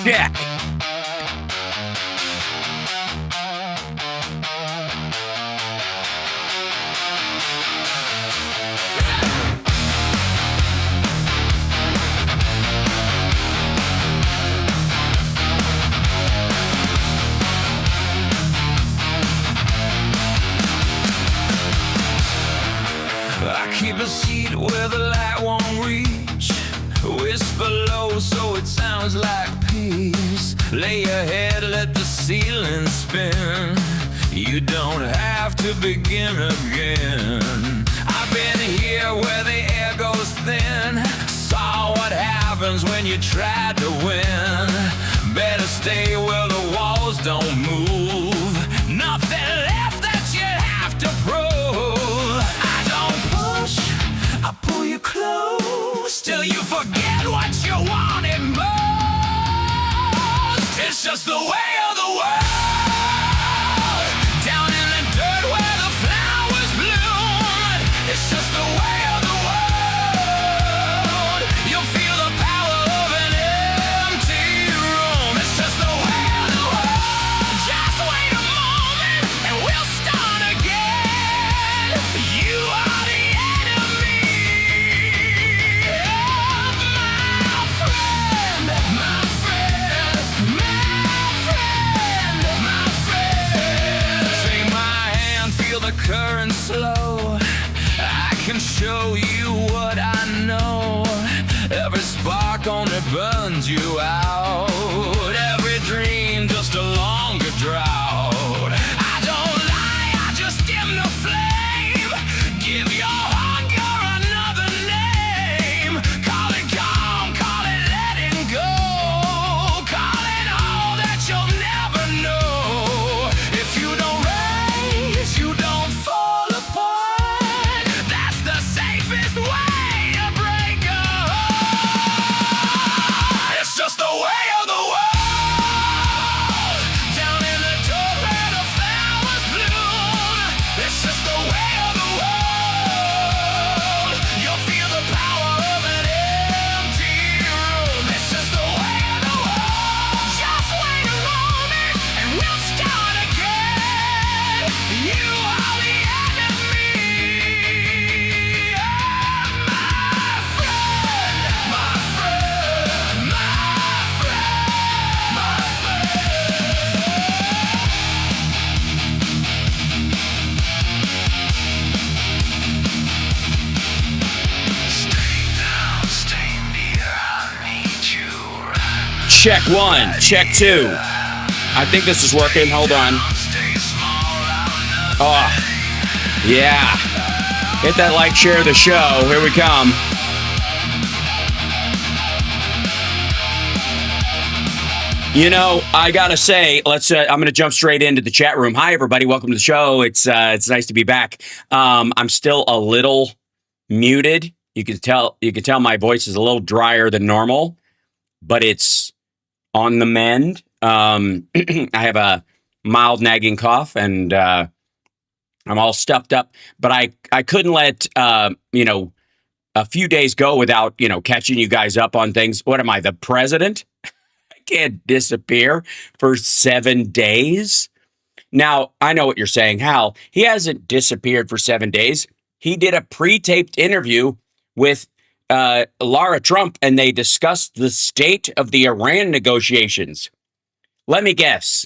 Check. I keep a seat where the light won't reach. Whisper low so it sounds like peace. Lay your head, let the ceiling spin. You don't have to begin again. I've been here where the air goes thin. Saw what happens when you try to win. Better stay where the walls don't move. Nothing left that you have to prove. I don't push, I pull you close till you forget what you wanted most. It's just the way of the world. Down in the dirt where the flowers bloom. It's just the way of the world. You'll feel the power of an empty room. It's just the way of the world. Just wait a moment and we'll start again. You are the enemy of my friend, my friend, my friend, my friend. Take my hand, feel the current slow. I can show you what I know. Every spark only burns you out. Every dream just a longer drought. I don't lie, I just dim the flame. Give your hunger another name. Call it calm, call it letting go. Call it all that you'll never know. If you don't raise, you don't fall apart. That's the safest way to break a heart. It's just the way of the world. Down in the dirt where the flowers bloom. It's just the way of the world. You'll feel the power of an empty room. It's just the way of the world. Just wait a moment and we'll start again. You are the enemy of my friend, my friend, my friend, my friend. Stay down, stay near, I need you right. Check one. Check two. I think this is working. Hold on. Stay small, I'll know. Oh, yeah. Hit that like, share the show. Here we come. You know, I gotta say, let's. I'm gonna jump straight into the chat room. Hi, everybody. Welcome to the show. It's nice to be back. I'm still a little muted. You can tell my voice is a little drier than normal, but it's on the mend. I have a mild nagging cough, and I'm all stuffed up. But I couldn't let a few days go without catching you guys up on things. What am I, the president? Can't disappear for 7 days. Now, I know what you're saying, Hal. He hasn't disappeared for 7 days. He did a pre-taped interview with Lara Trump, and they discussed the state of the Iran negotiations. Let me guess.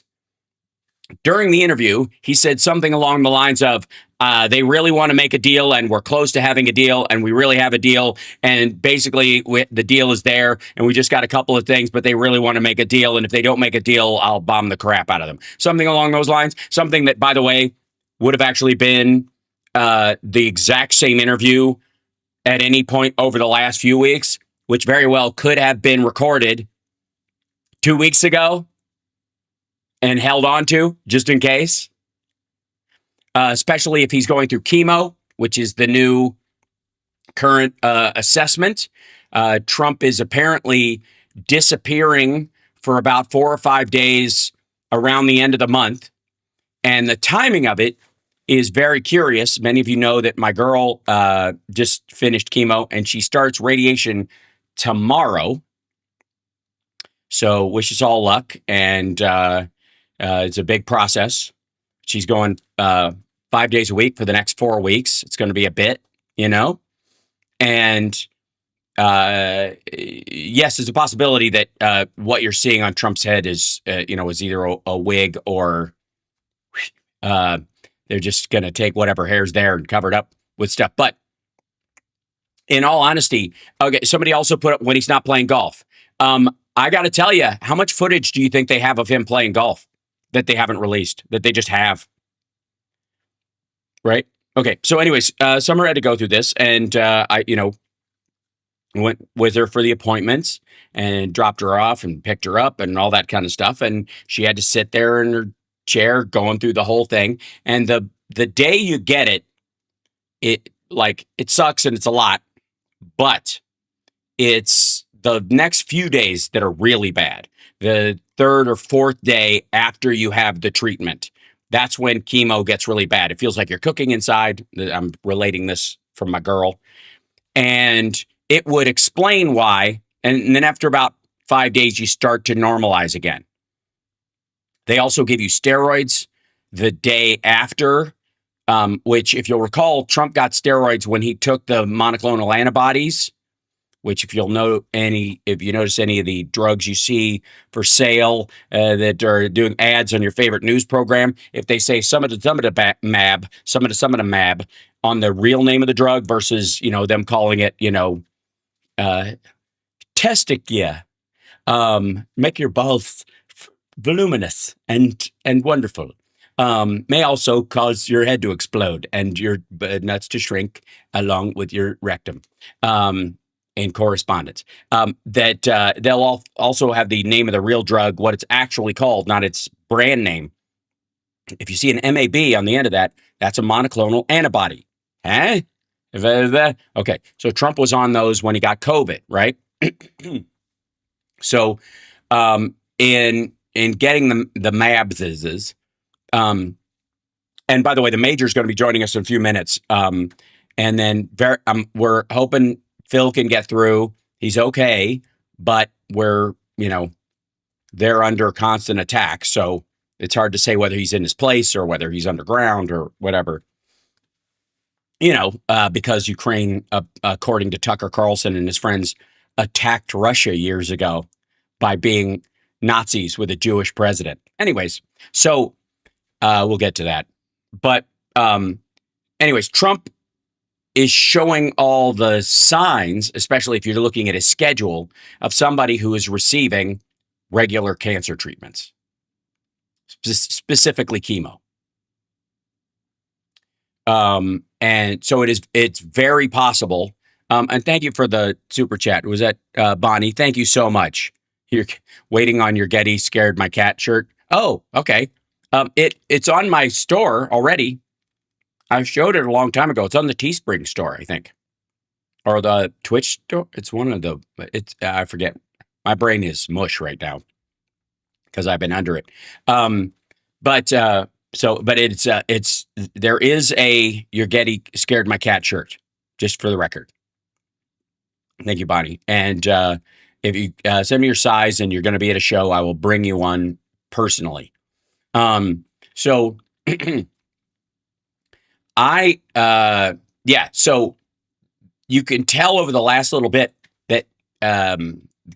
During the interview, he said something along the lines of, they really want to make a deal, and we're close to having a deal, and we really have a deal, and basically the deal is there, and we just got a couple of things, but they really want to make a deal, and if they don't make a deal, I'll bomb the crap out of them. Something along those lines. Something that, by the way, would have actually been the exact same interview at any point over the last few weeks, which very well could have been recorded 2 weeks ago and held on to just in case. Especially if he's going through chemo, which is the new current assessment. Trump is apparently disappearing for about 4 or 5 days around the end of the month. And the timing of it is very curious. Many of you know that my girl just finished chemo and she starts radiation tomorrow. So wish us all luck. And it's a big process. She's going 5 days a week for the next 4 weeks. It's going to be a bit, you know? And yes, there's a possibility that what you're seeing on Trump's head is, is either a wig or they're just going to take whatever hair's there and cover it up with stuff. But in all honesty, okay, somebody also put up when he's not playing golf. I got to tell you, how much footage do you think they have of him playing golf that they haven't released, that they just have? Right? Okay. So anyways, Summer had to go through this and I went with her for the appointments and dropped her off and picked her up and all that kind of stuff. And she had to sit there in her chair going through the whole thing. And the day you get it, it sucks and it's a lot, but it's the next few days that are really bad. The third or fourth day after you have the treatment, that's when chemo gets really bad. It feels like you're cooking inside. I'm relating this from my girl. And it would explain why. And then after about 5 days, you start to normalize again. They also give you steroids the day after, which, if you'll recall, Trump got steroids when he took the monoclonal antibodies, which if you notice any of the drugs you see for sale that are doing ads on your favorite news program, if they say some of the mab on the real name of the drug versus, them calling it, Testicia, make your balls voluminous and wonderful. May also cause your head to explode and your nuts to shrink along with your rectum. In correspondence, that they'll also have the name of the real drug, what it's actually called, not its brand name. If you see an MAB on the end of that, that's a monoclonal antibody. Huh? Okay, so Trump was on those when he got COVID, right? So, in getting the MABs, and by the way, the major is going to be joining us in a few minutes, and then we're hoping Phil can get through. He's okay, but they're under constant attack. So it's hard to say whether he's in his place or whether he's underground or whatever. Because Ukraine, according to Tucker Carlson and his friends, attacked Russia years ago by being Nazis with a Jewish president. Anyways, so we'll get to that. But anyways, Trump is showing all the signs, especially if you're looking at his schedule, of somebody who is receiving regular cancer treatments, specifically chemo. And so it's very possible. And thank you for the super chat. Was that Bonnie? Thank you so much. You're waiting on your Getty Scared My Cat shirt. Oh, okay. It's on my store already. I showed it a long time ago. It's on the Teespring store, I think, or the Twitch store. It's one of the. I forget. My brain is mush right now because I've been under it. But there is a Your Getty Scared My Cat shirt, just for the record. Thank you, Bonnie. And if you send me your size and you're going to be at a show, I will bring you one personally. So. So you can tell over the last little bit that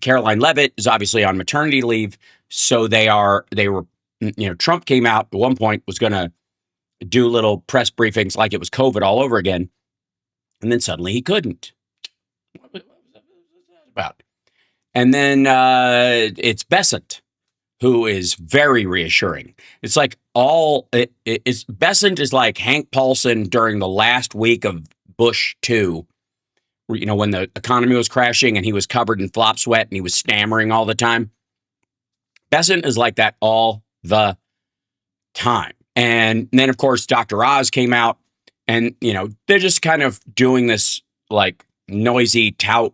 Caroline Leavitt is obviously on maternity leave. So they were, Trump came out at one point, was going to do little press briefings like it was COVID all over again. And then suddenly he couldn't. What was that about? And then it's Bessent, who is very reassuring. It's like Bessent is like Hank Paulson during the last week of Bush 2, when the economy was crashing and he was covered in flop sweat and he was stammering all the time. Bessent is like that all the time. And then, of course, Dr. Oz came out and, they're just kind of doing this like noisy tout,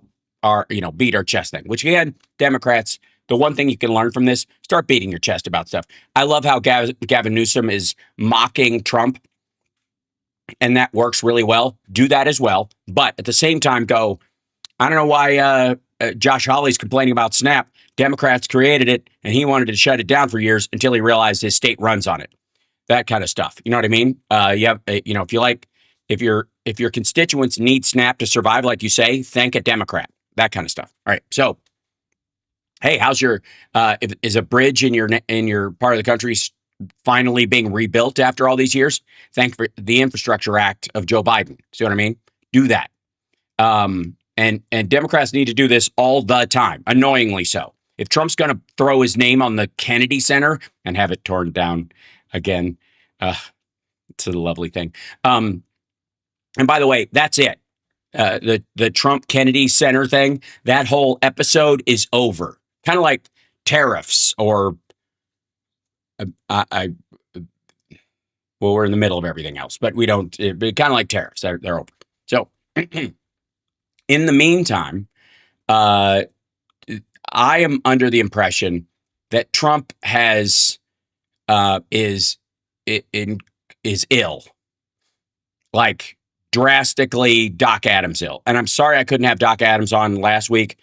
beat our chest thing, which again, Democrats, the one thing you can learn from this, start beating your chest about stuff. I love how Gavin Newsom is mocking Trump and that works really well. Do that as well. But at the same time, go, I don't know why Josh Hawley's complaining about Snap. Democrats created it, and he wanted to shut it down for years until he realized his state runs on it. That kind of stuff. You know what I mean? You have, if you like, if your constituents need Snap to survive, like you say, thank a Democrat. That kind of stuff. All right. So, hey, how's your? Is a bridge in your part of the country finally being rebuilt after all these years? Thank for the Infrastructure Act of Joe Biden. See what I mean? Do that. And Democrats need to do this all the time, annoyingly so. If Trump's going to throw his name on the Kennedy Center and have it torn down again, it's a lovely thing. And by the way, that's it. The Trump Kennedy Center thing, that whole episode is over. Kind of like tariffs or well, we're in the middle of everything else, but we don't. Kind of like tariffs, they're over. So, in the meantime, I am under the impression that Trump is ill, like drastically Doc Adams ill. And I'm sorry I couldn't have Doc Adams on last week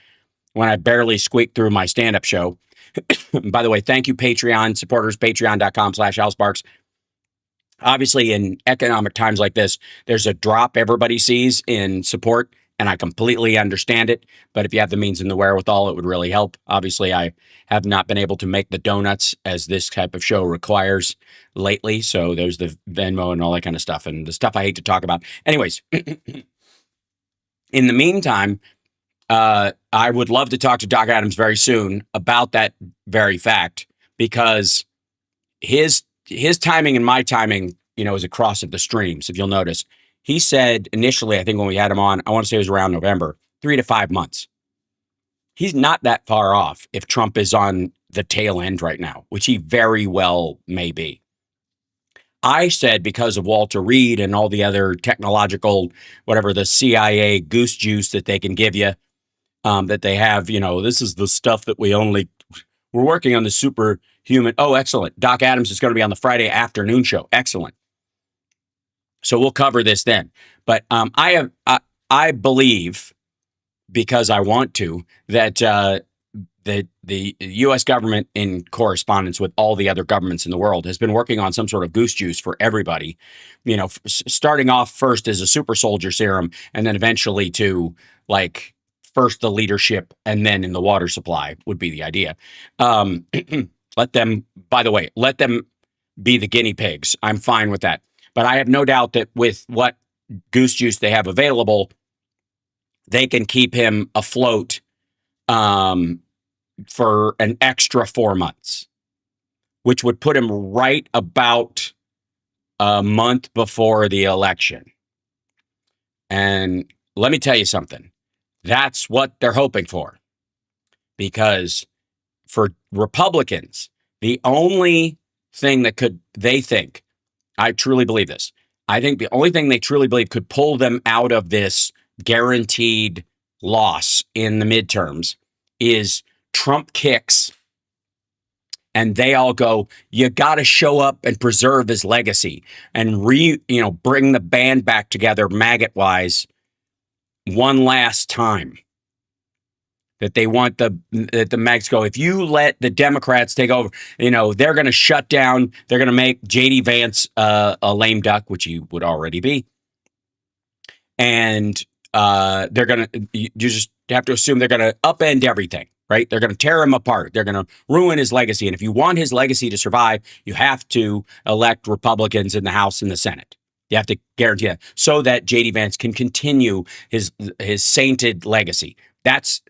when I barely squeaked through my stand-up show. By the way, thank you, Patreon supporters, patreon.com/HalSparks. Obviously, in economic times like this, there's a drop everybody sees in support, and I completely understand it. But if you have the means and the wherewithal, it would really help. Obviously, I have not been able to make the donuts as this type of show requires lately. So there's the Venmo and all that kind of stuff, and the stuff I hate to talk about. Anyways, in the meantime, I would love to talk to Doc Adams very soon about that very fact, because his timing and my timing, is a cross of the streams. If you'll notice, he said initially, I think when we had him on, I want to say it was around November, 3 to 5 months. He's not that far off if Trump is on the tail end right now, which he very well may be. I said because of Walter Reed and all the other technological, whatever, the CIA goose juice that they can give you, that they have, this is the stuff that we're working on the superhuman. Oh, excellent. Doc Adams is going to be on the Friday afternoon show. Excellent. So we'll cover this then. But I believe, because I want to, that the U.S. government, in correspondence with all the other governments in the world, has been working on some sort of goose juice for everybody, starting off first as a super soldier serum, and then eventually to first the leadership and then in the water supply would be the idea. Let them be the guinea pigs. I'm fine with that. But I have no doubt that with what goose juice they have available, they can keep him afloat for an extra 4 months, which would put him right about a month before the election. And let me tell you something. That's what they're hoping for. Because for Republicans, the only thing I truly believe this. I think the only thing they truly believe could pull them out of this guaranteed loss in the midterms is Trump kicks, and they all go, you got to show up and preserve his legacy and bring the band back together maggot-wise one last time. That they want that the mags go, if you let the Democrats take over, they're going to shut down. They're going to make JD Vance a lame duck, which he would already be. And they're going to, you just have to assume they're going to upend everything, right? They're going to tear him apart. They're going to ruin his legacy. And if you want his legacy to survive, you have to elect Republicans in the House and the Senate. You have to guarantee that so that JD Vance can continue his sainted legacy. That's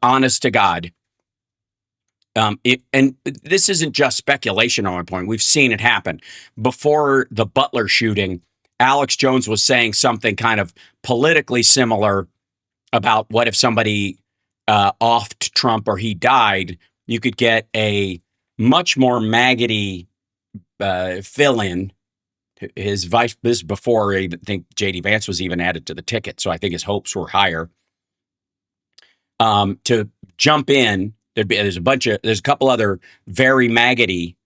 honest to God. And this isn't just speculation on my point. We've seen it happen. Before the Butler shooting, Alex Jones was saying something kind of politically similar about what if somebody offed Trump or he died, you could get a much more maggoty fill-in. His vice, this before I think JD Vance was even added to the ticket, so I think his hopes were higher. To jump in, there's a couple other very maggoty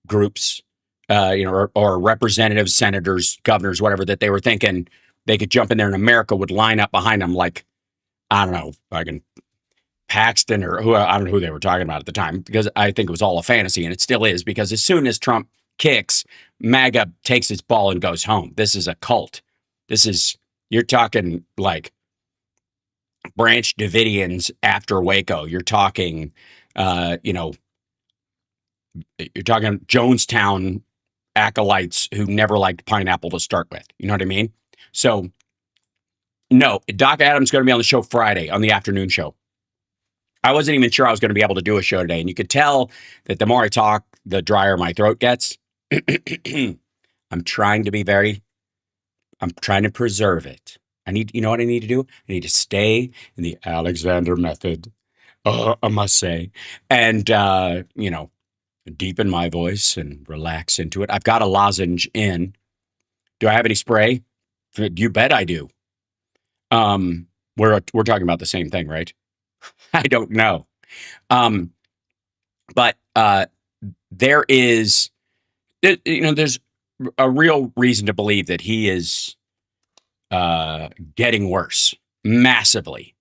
groups or representatives, senators, governors, whatever, that they were thinking they could jump in there and America would line up behind them like, I don't know, fucking Paxton or who, I don't know who they were talking about at the time, because I think it was all a fantasy, and it still is, because as soon as Trump kicks, MAGA takes its ball and goes home. This is a cult. You're talking like Branch Davidians after Waco. You're talking, you're talking Jonestown acolytes who never liked pineapple to start with. You know what I mean? So, no, Doc Adams is going to be on the show Friday, on the afternoon show. I wasn't even sure I was going to be able to do a show today. And you could tell that the more I talk, the drier my throat gets. I'm trying to preserve it. You know what I need to do? I need to stay in the Alexander method, I must say. And, deepen my voice and relax into it. I've got a lozenge in. Do I have any spray? You bet I do. We're talking about the same thing, right? I don't know. But there is, there's a real reason to believe that he is getting worse, massively,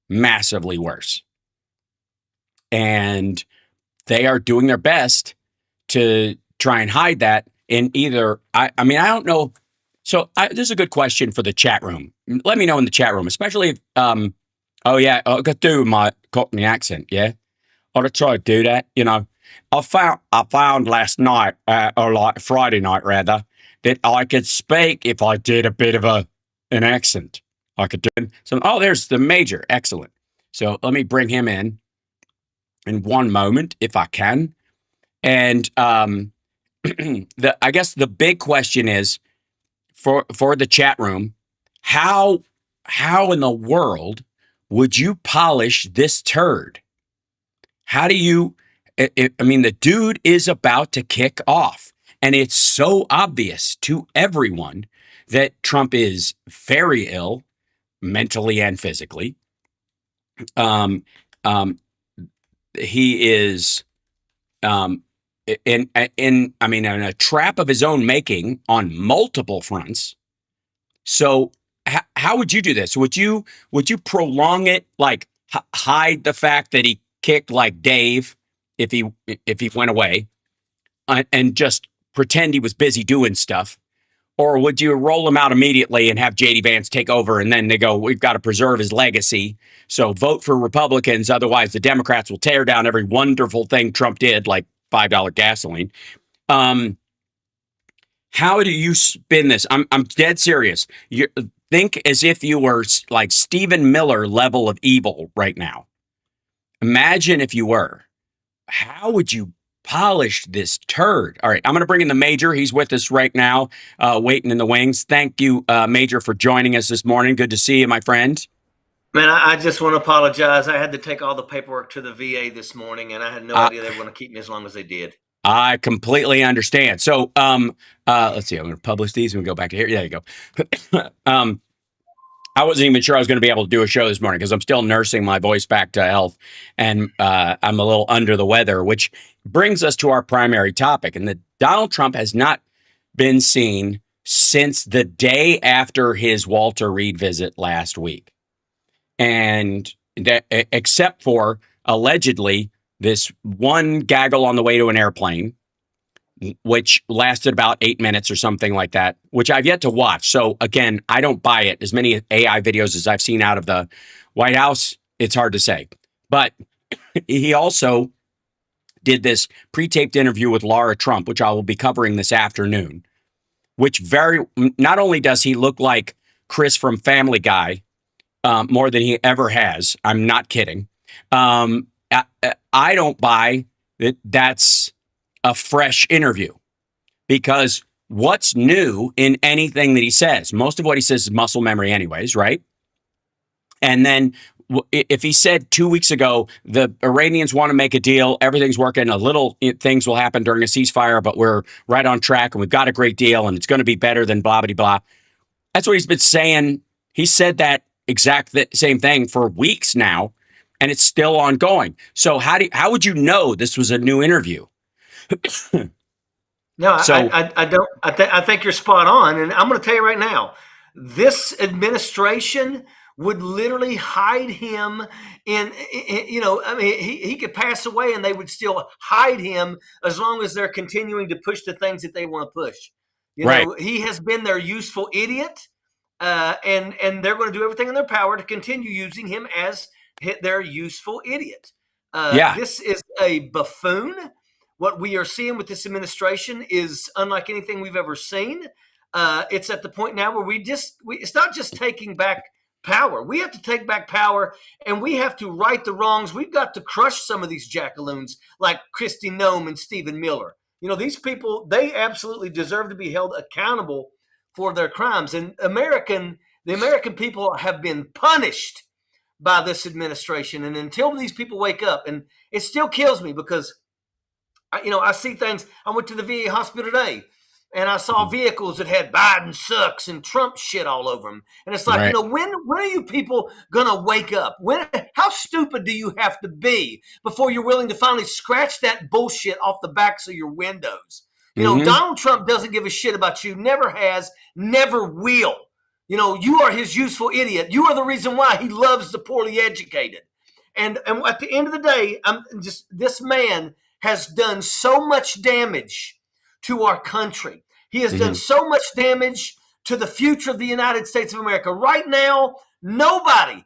massively worse. And they are doing their best to try and hide that in either, I don't know. So this is a good question for the chat room. Let me know in the chat room, especially if, I could do my Cockney accent, yeah? I'll try to do that, I found last night, or like Friday night rather, that I could speak if I did a bit of an accent. I could do some. Oh, there's the Major. Excellent. So let me bring him in one moment, if I can. And I guess the big question is for the chat room, how in the world would you polish this turd? How do you? The dude is about to kick off, and it's so obvious to everyone that Trump is very ill, mentally and physically. He is in a trap of his own making on multiple fronts. So how would you do this? Would you prolong it, like hide the fact that he kicked like Dave if he went away, and just pretend he was busy doing stuff? Or would you roll him out immediately and have JD Vance take over, and then they go, we've got to preserve his legacy, so vote for Republicans, otherwise the Democrats will tear down every wonderful thing Trump did, like $5 gasoline. How do you spin this? I'm dead serious. You think as if you were like Stephen Miller level of evil right now. Imagine if you were. How would you polish this turd? All right, I'm going to bring in the Major. He's with us right now, waiting in the wings. Thank you, Major, for joining us this morning. Good to see you, my friend. Man, I just want to apologize. I had to take all the paperwork to the VA this morning, and I had no idea they were going to keep me as long as they did. I completely understand. So, let's see. I'm going to publish these and we go back to here. There you go. I wasn't even sure I was going to be able to do a show this morning because I'm still nursing my voice back to health, and I'm a little under the weather, which brings us to our primary topic. And that Donald Trump has not been seen since the day after his Walter Reed visit last week. And that, except for allegedly this one gaggle on the way to an airplane, which lasted about 8 minutes or something like that, which I've yet to watch. So again, I don't buy it. As many AI videos as I've seen out of the White House, it's hard to say. But he also did this pre-taped interview with Laura Trump, which I will be covering this afternoon, which not only does he look like Chris from Family Guy, more than he ever has. I'm not kidding. I don't buy that that's a fresh interview, because what's new in anything that he says? Most of what he says is muscle memory anyways, right? And then if he said 2 weeks ago, the Iranians want to make a deal, everything's working, things will happen during a ceasefire, but we're right on track and we've got a great deal and it's going to be better than blah, blah, blah. That's what he's been saying. He said that same thing for weeks now, and it's still ongoing. So how would you know this was a new interview? No, So I don't. I think you're spot on, and I'm going to tell you right now, this administration would literally hide him you know, I mean, he could pass away, and they would still hide him as long as they're continuing to push the things that they want to push. You right, know, he has been their useful idiot, and they're going to do everything in their power to continue using him as their useful idiot. yeah, This is a buffoon. What we are seeing with this administration is unlike anything we've ever seen. It's at the point now where it's not just taking back power. We have to take back power, and we have to right the wrongs. We've got to crush some of these jackaloons like Christy Nome and Stephen Miller. You know, these people, they absolutely deserve to be held accountable for their crimes. And the American people have been punished by this administration. And until these people wake up, and it still kills me because I see things. I went to the VA hospital today, and I saw vehicles that had Biden sucks and Trump shit all over them. And it's like, right. when are you people gonna wake up? How stupid do you have to be before you're willing to finally scratch that bullshit off the backs of your windows? Hmm. Donald Trump doesn't give a shit about you. Never has. Never will. You are his useful idiot. You are the reason why he loves the poorly educated. And at the end of the day, this man has done so much damage to our country. He has done Hmm. so much damage to the future of the United States of America. Right now, nobody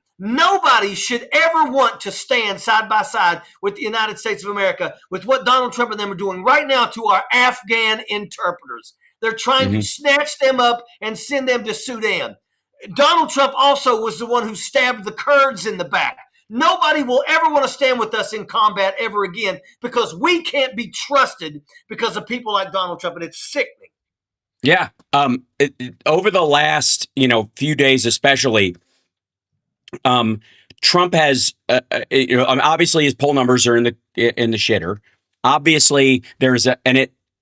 should ever want to stand side by side with the United States of America with what Donald Trump and them are doing right now to our Afghan interpreters. They're trying to Hmm. snatch them up and send them to Sudan. Donald Trump also was the one who stabbed the Kurds in the back. Nobody will ever want to stand with us in combat ever again because we can't be trusted because of people like Donald Trump, and it's sickening. Yeah. Over the last, few days, especially, um, Trump has, obviously his poll numbers are in the shitter. Obviously, there's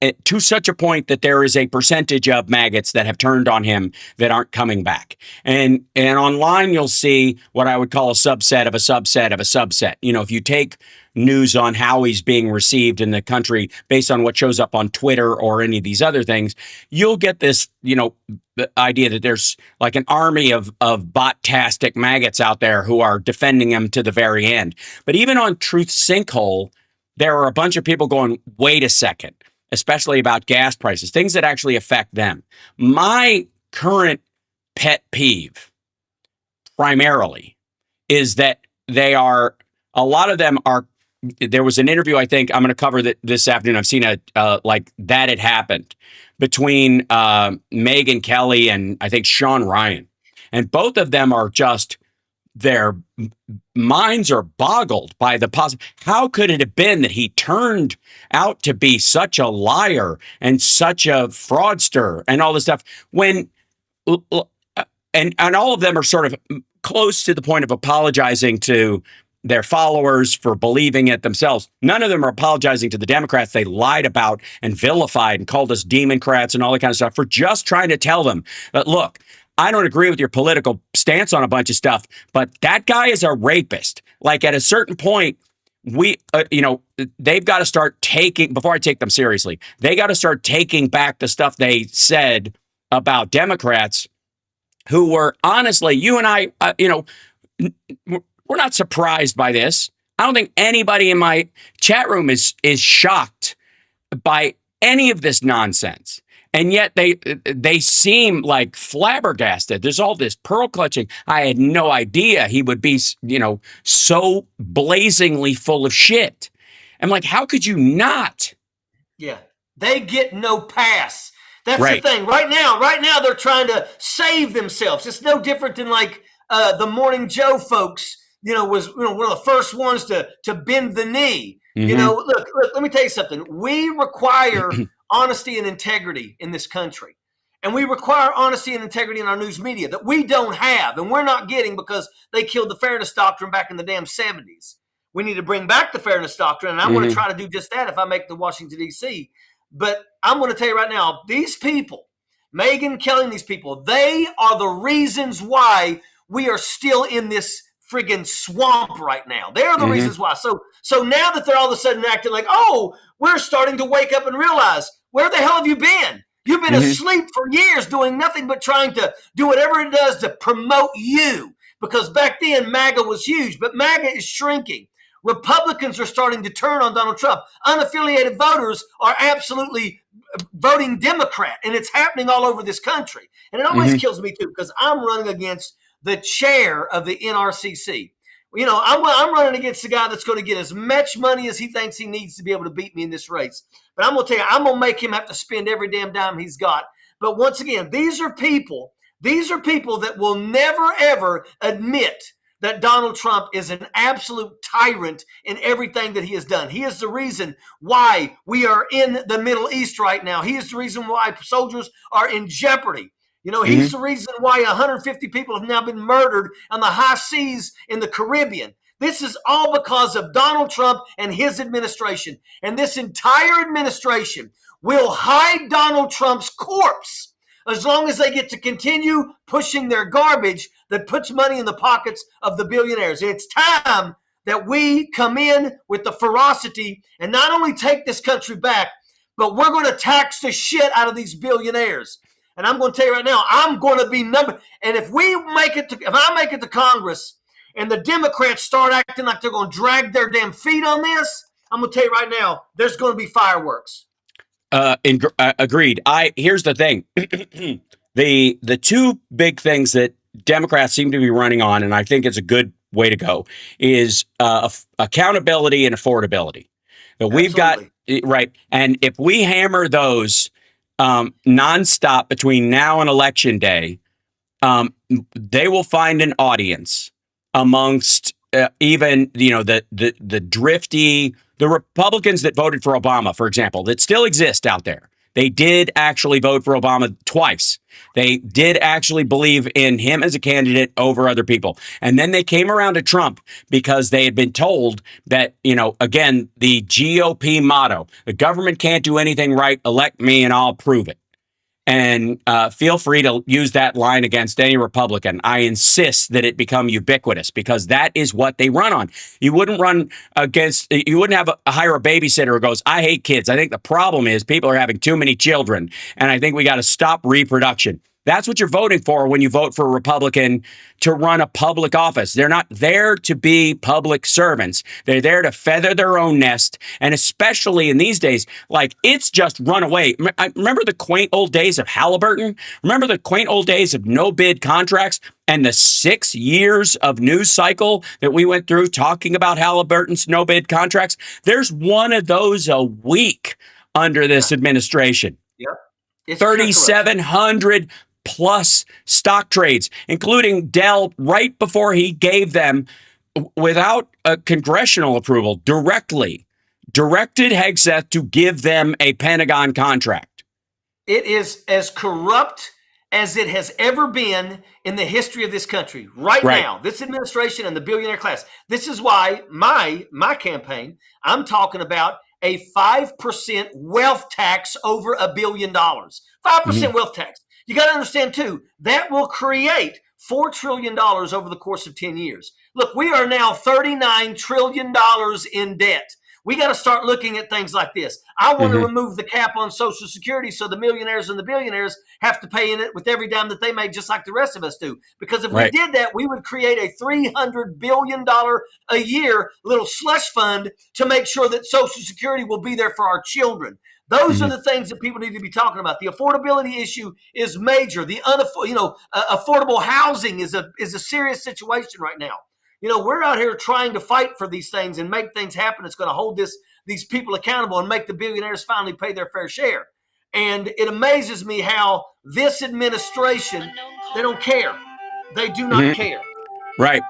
it to such a point that there is a percentage of maggots that have turned on him that aren't coming back. And online you'll see what I would call a subset of a subset of a subset. If you take news on how he's being received in the country based on what shows up on Twitter or any of these other things, you'll get this, the idea that there's like an army of bot-tastic maggots out there who are defending him to the very end. But even on Truth Sinkhole, there are a bunch of people going, wait a second, especially about gas prices, things that actually affect them. My current pet peeve primarily is that a lot of them are, there was an interview, I think I'm going to cover that this afternoon. I've seen like that had happened between Megyn Kelly and I think Sean Ryan. And both of them are just, their minds are boggled by the possible. How could it have been that he turned out to be such a liar and such a fraudster and all this stuff when, and all of them are sort of close to the point of apologizing to their followers for believing it themselves. None of them are apologizing to the Democrats they lied about and vilified and called us Democrats and all that kind of stuff for just trying to tell them that, look, I don't agree with your political stance on a bunch of stuff, but that guy is a rapist. Like at a certain point, they've got to start taking, before I take them seriously, they got to start taking back the stuff they said about Democrats who were honestly, you and I, we're not surprised by this. I don't think anybody in my chat room is shocked by any of this nonsense. And yet they seem like flabbergasted. There's all this pearl clutching. I had no idea he would be, so blazingly full of shit. I'm like, how could you not? Yeah, they get no pass. That's Right. the thing. Right now, they're trying to save themselves. It's no different than like the Morning Joe folks. Was one of the first ones to bend the knee. Mm-hmm. Look. Let me tell you something. We require honesty and integrity in this country. And we require honesty and integrity in our news media that we don't have and we're not getting because they killed the fairness doctrine back in the damn 70s. We need to bring back the fairness doctrine, and I'm going to try to do just that if I make the Washington, D.C. But I'm going to tell you right now, these people, Megyn Kelly and these people, they are the reasons why we are still in this friggin' swamp right now. They're the Mhm. reasons why. So now that they're all of a sudden acting like, oh, we're starting to wake up and realize, where the hell have you been? You've been Mhm. asleep for years doing nothing but trying to do whatever it does to promote you. Because back then, MAGA was huge, but MAGA is shrinking. Republicans are starting to turn on Donald Trump. Unaffiliated voters are absolutely voting Democrat, and it's happening all over this country. And it always Mhm. kills me, too, because I'm running against the chair of the NRCC. You know, I'm running against the guy that's going to get as much money as he thinks he needs to be able to beat me in this race. But I'm going to tell you, I'm going to make him have to spend every damn dime he's got. But once again, these are people that will never, ever admit that Donald Trump is an absolute tyrant in everything that he has done. He is the reason why we are in the Middle East right now. He is the reason why soldiers are in jeopardy. You know, he's Mhm. the reason why 150 people have now been murdered on the high seas in the Caribbean. This is all because of Donald Trump and his administration. And this entire administration will hide Donald Trump's corpse as long as they get to continue pushing their garbage that puts money in the pockets of the billionaires. It's time that we come in with the ferocity and not only take this country back, but we're going to tax the shit out of these billionaires. And I'm going to tell you right now, I'm going to be number. And if I make it to Congress, and the Democrats start acting like they're going to drag their damn feet on this, I'm going to tell you right now, there's going to be fireworks. Agreed. Here's the thing. The two big things that Democrats seem to be running on, and I think it's a good way to go, is accountability and affordability. That we've got right, and if we hammer those nonstop between now and election day, they will find an audience amongst even the drifty, the Republicans that voted for Obama, for example, that still exist out there. They did actually vote for Obama twice. They did actually believe in him as a candidate over other people. And then they came around to Trump because they had been told that, again, the GOP motto, the government can't do anything right, elect me and I'll prove it. And feel free to use that line against any Republican. I insist that it become ubiquitous because that is what they run on. You wouldn't hire a babysitter who goes, I hate kids. I think the problem is people are having too many children. And I think we got to stop reproduction. That's what you're voting for when you vote for a Republican to run a public office. They're not there to be public servants. They're there to feather their own nest. And especially in these days, like it's just run away. Remember the quaint old days of Halliburton? Remember the quaint old days of no bid contracts and the 6 years of news cycle that we went through talking about Halliburton's no bid contracts? There's one of those a week under this administration. Yep. 3,700 plus stock trades, including Dell right before he gave them, without a congressional approval, directed Hegseth to give them a Pentagon contract. It is as corrupt as it has ever been in the history of this country. Right now, this administration and the billionaire class. This is why my campaign, I'm talking about a 5% wealth tax over $1 billion. 5% wealth tax. You got to understand, too, that will create $4 trillion over the course of 10 years. Look, we are now $39 trillion in debt. We got to start looking at things like this. I want to remove the cap on Social Security so the millionaires and the billionaires have to pay in it with every dime that they make, just like the rest of us do. Because if we did that, we would create a $300 billion a year little slush fund to make sure that Social Security will be there for our children. Those are the things that people need to be talking about. The affordability issue is major. The affordable housing is a serious situation right now. We're out here trying to fight for these things and make things happen. It's going to hold these people accountable and make the billionaires finally pay their fair share. And it amazes me how this administration, they don't care. They do not care. Right.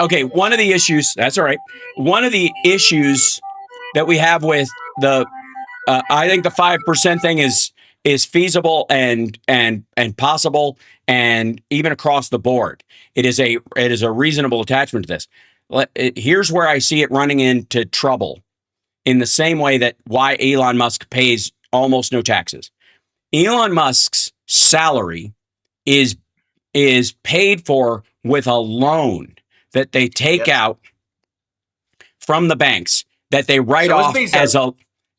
Okay. One of the issues, that's all right. One of the issues that we have with I think the 5% thing is feasible and possible, and even across the board, it is a reasonable attachment to this. Here's where I see it running into trouble, in the same way that why Elon Musk pays almost no taxes. Elon Musk's salary is paid for with a loan that they take out from the banks that they write So is off Bezos.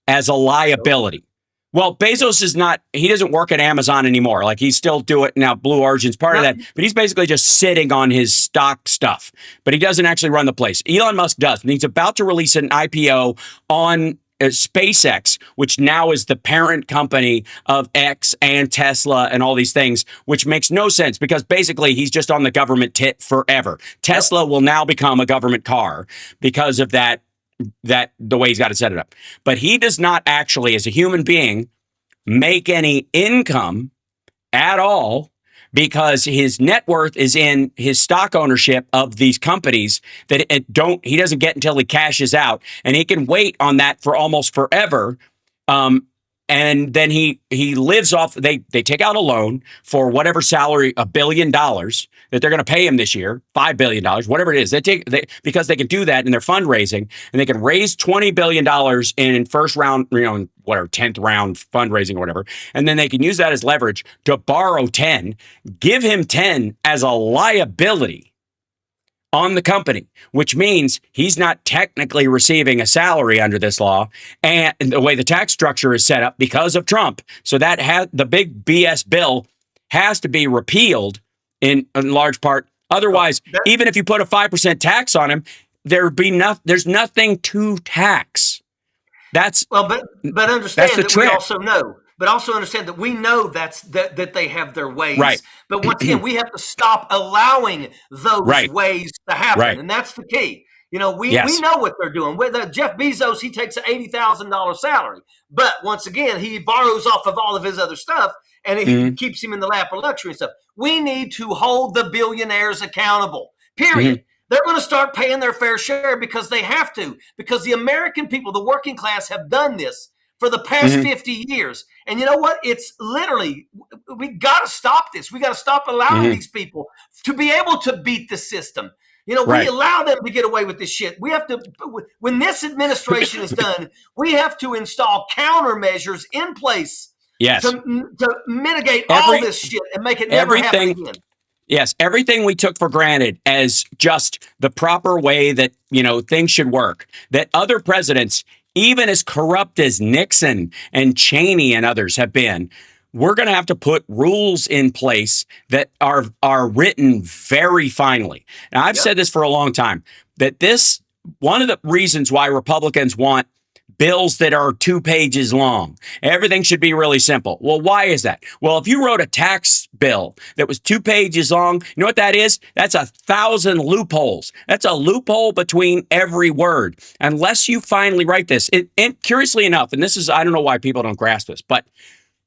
as a liability. Well, Bezos is not, he doesn't work at Amazon anymore. Like he's still doing now. Blue Origin's part of No. that, but he's basically just sitting on his stock stuff, but he doesn't actually run the place. Elon Musk does. And he's about to release an IPO on SpaceX, which now is the parent company of X and Tesla and all these things, which makes no sense because basically he's just on the government tit forever. Tesla will now become a government car because of that the way he's got to set it up. But he does not actually, as a human being, make any income at all because his net worth is in his stock ownership of these companies that he doesn't get until he cashes out, and he can wait on that for almost forever. And then he lives off. They take out a loan for whatever salary, $1 billion that they're going to pay him this year, $5 billion, whatever it is. Because they can do that in their fundraising, and they can raise $20 billion in first round, whatever 10th round fundraising or whatever, and then they can use that as leverage to borrow 10, give him 10 as a liability on the company, which means he's not technically receiving a salary under this law, and the way the tax structure is set up because of Trump. So that the big BS bill has to be repealed in large part. Otherwise, even if you put a 5% tax on him, there's nothing to tax. But understand that trick. we also know. But also understand that we know that they have their ways. Right. But once again, we have to stop allowing those ways to happen, and that's the key. We know what they're doing. With Jeff Bezos, he takes an $80,000 salary, but once again, he borrows off of all of his other stuff, and he keeps him in the lap of luxury and stuff. We need to hold the billionaires accountable. Period. They're going to start paying their fair share because they have to. Because the American people, the working class, have done this for the past 50 years. And you know what? It's literally, we got to stop this. We got to stop allowing these people to be able to beat the system. We allow them to get away with this shit. We have to, when this administration is done, we have to install countermeasures in place to mitigate all this shit and make it never happen again. Yes, everything we took for granted as just the proper way that, things should work, that other presidents, even as corrupt as Nixon and Cheney and others have been, we're going to have to put rules in place that are written very finely. And I've said this for a long time, that one of the reasons why Republicans want bills that are 2 pages long. Everything should be really simple. Well, why is that? Well, if you wrote a tax bill that was 2 pages long, you know what that is? That's 1,000 loopholes. That's a loophole between every word. Unless you finally write this. And curiously enough, and I don't know why people don't grasp this, but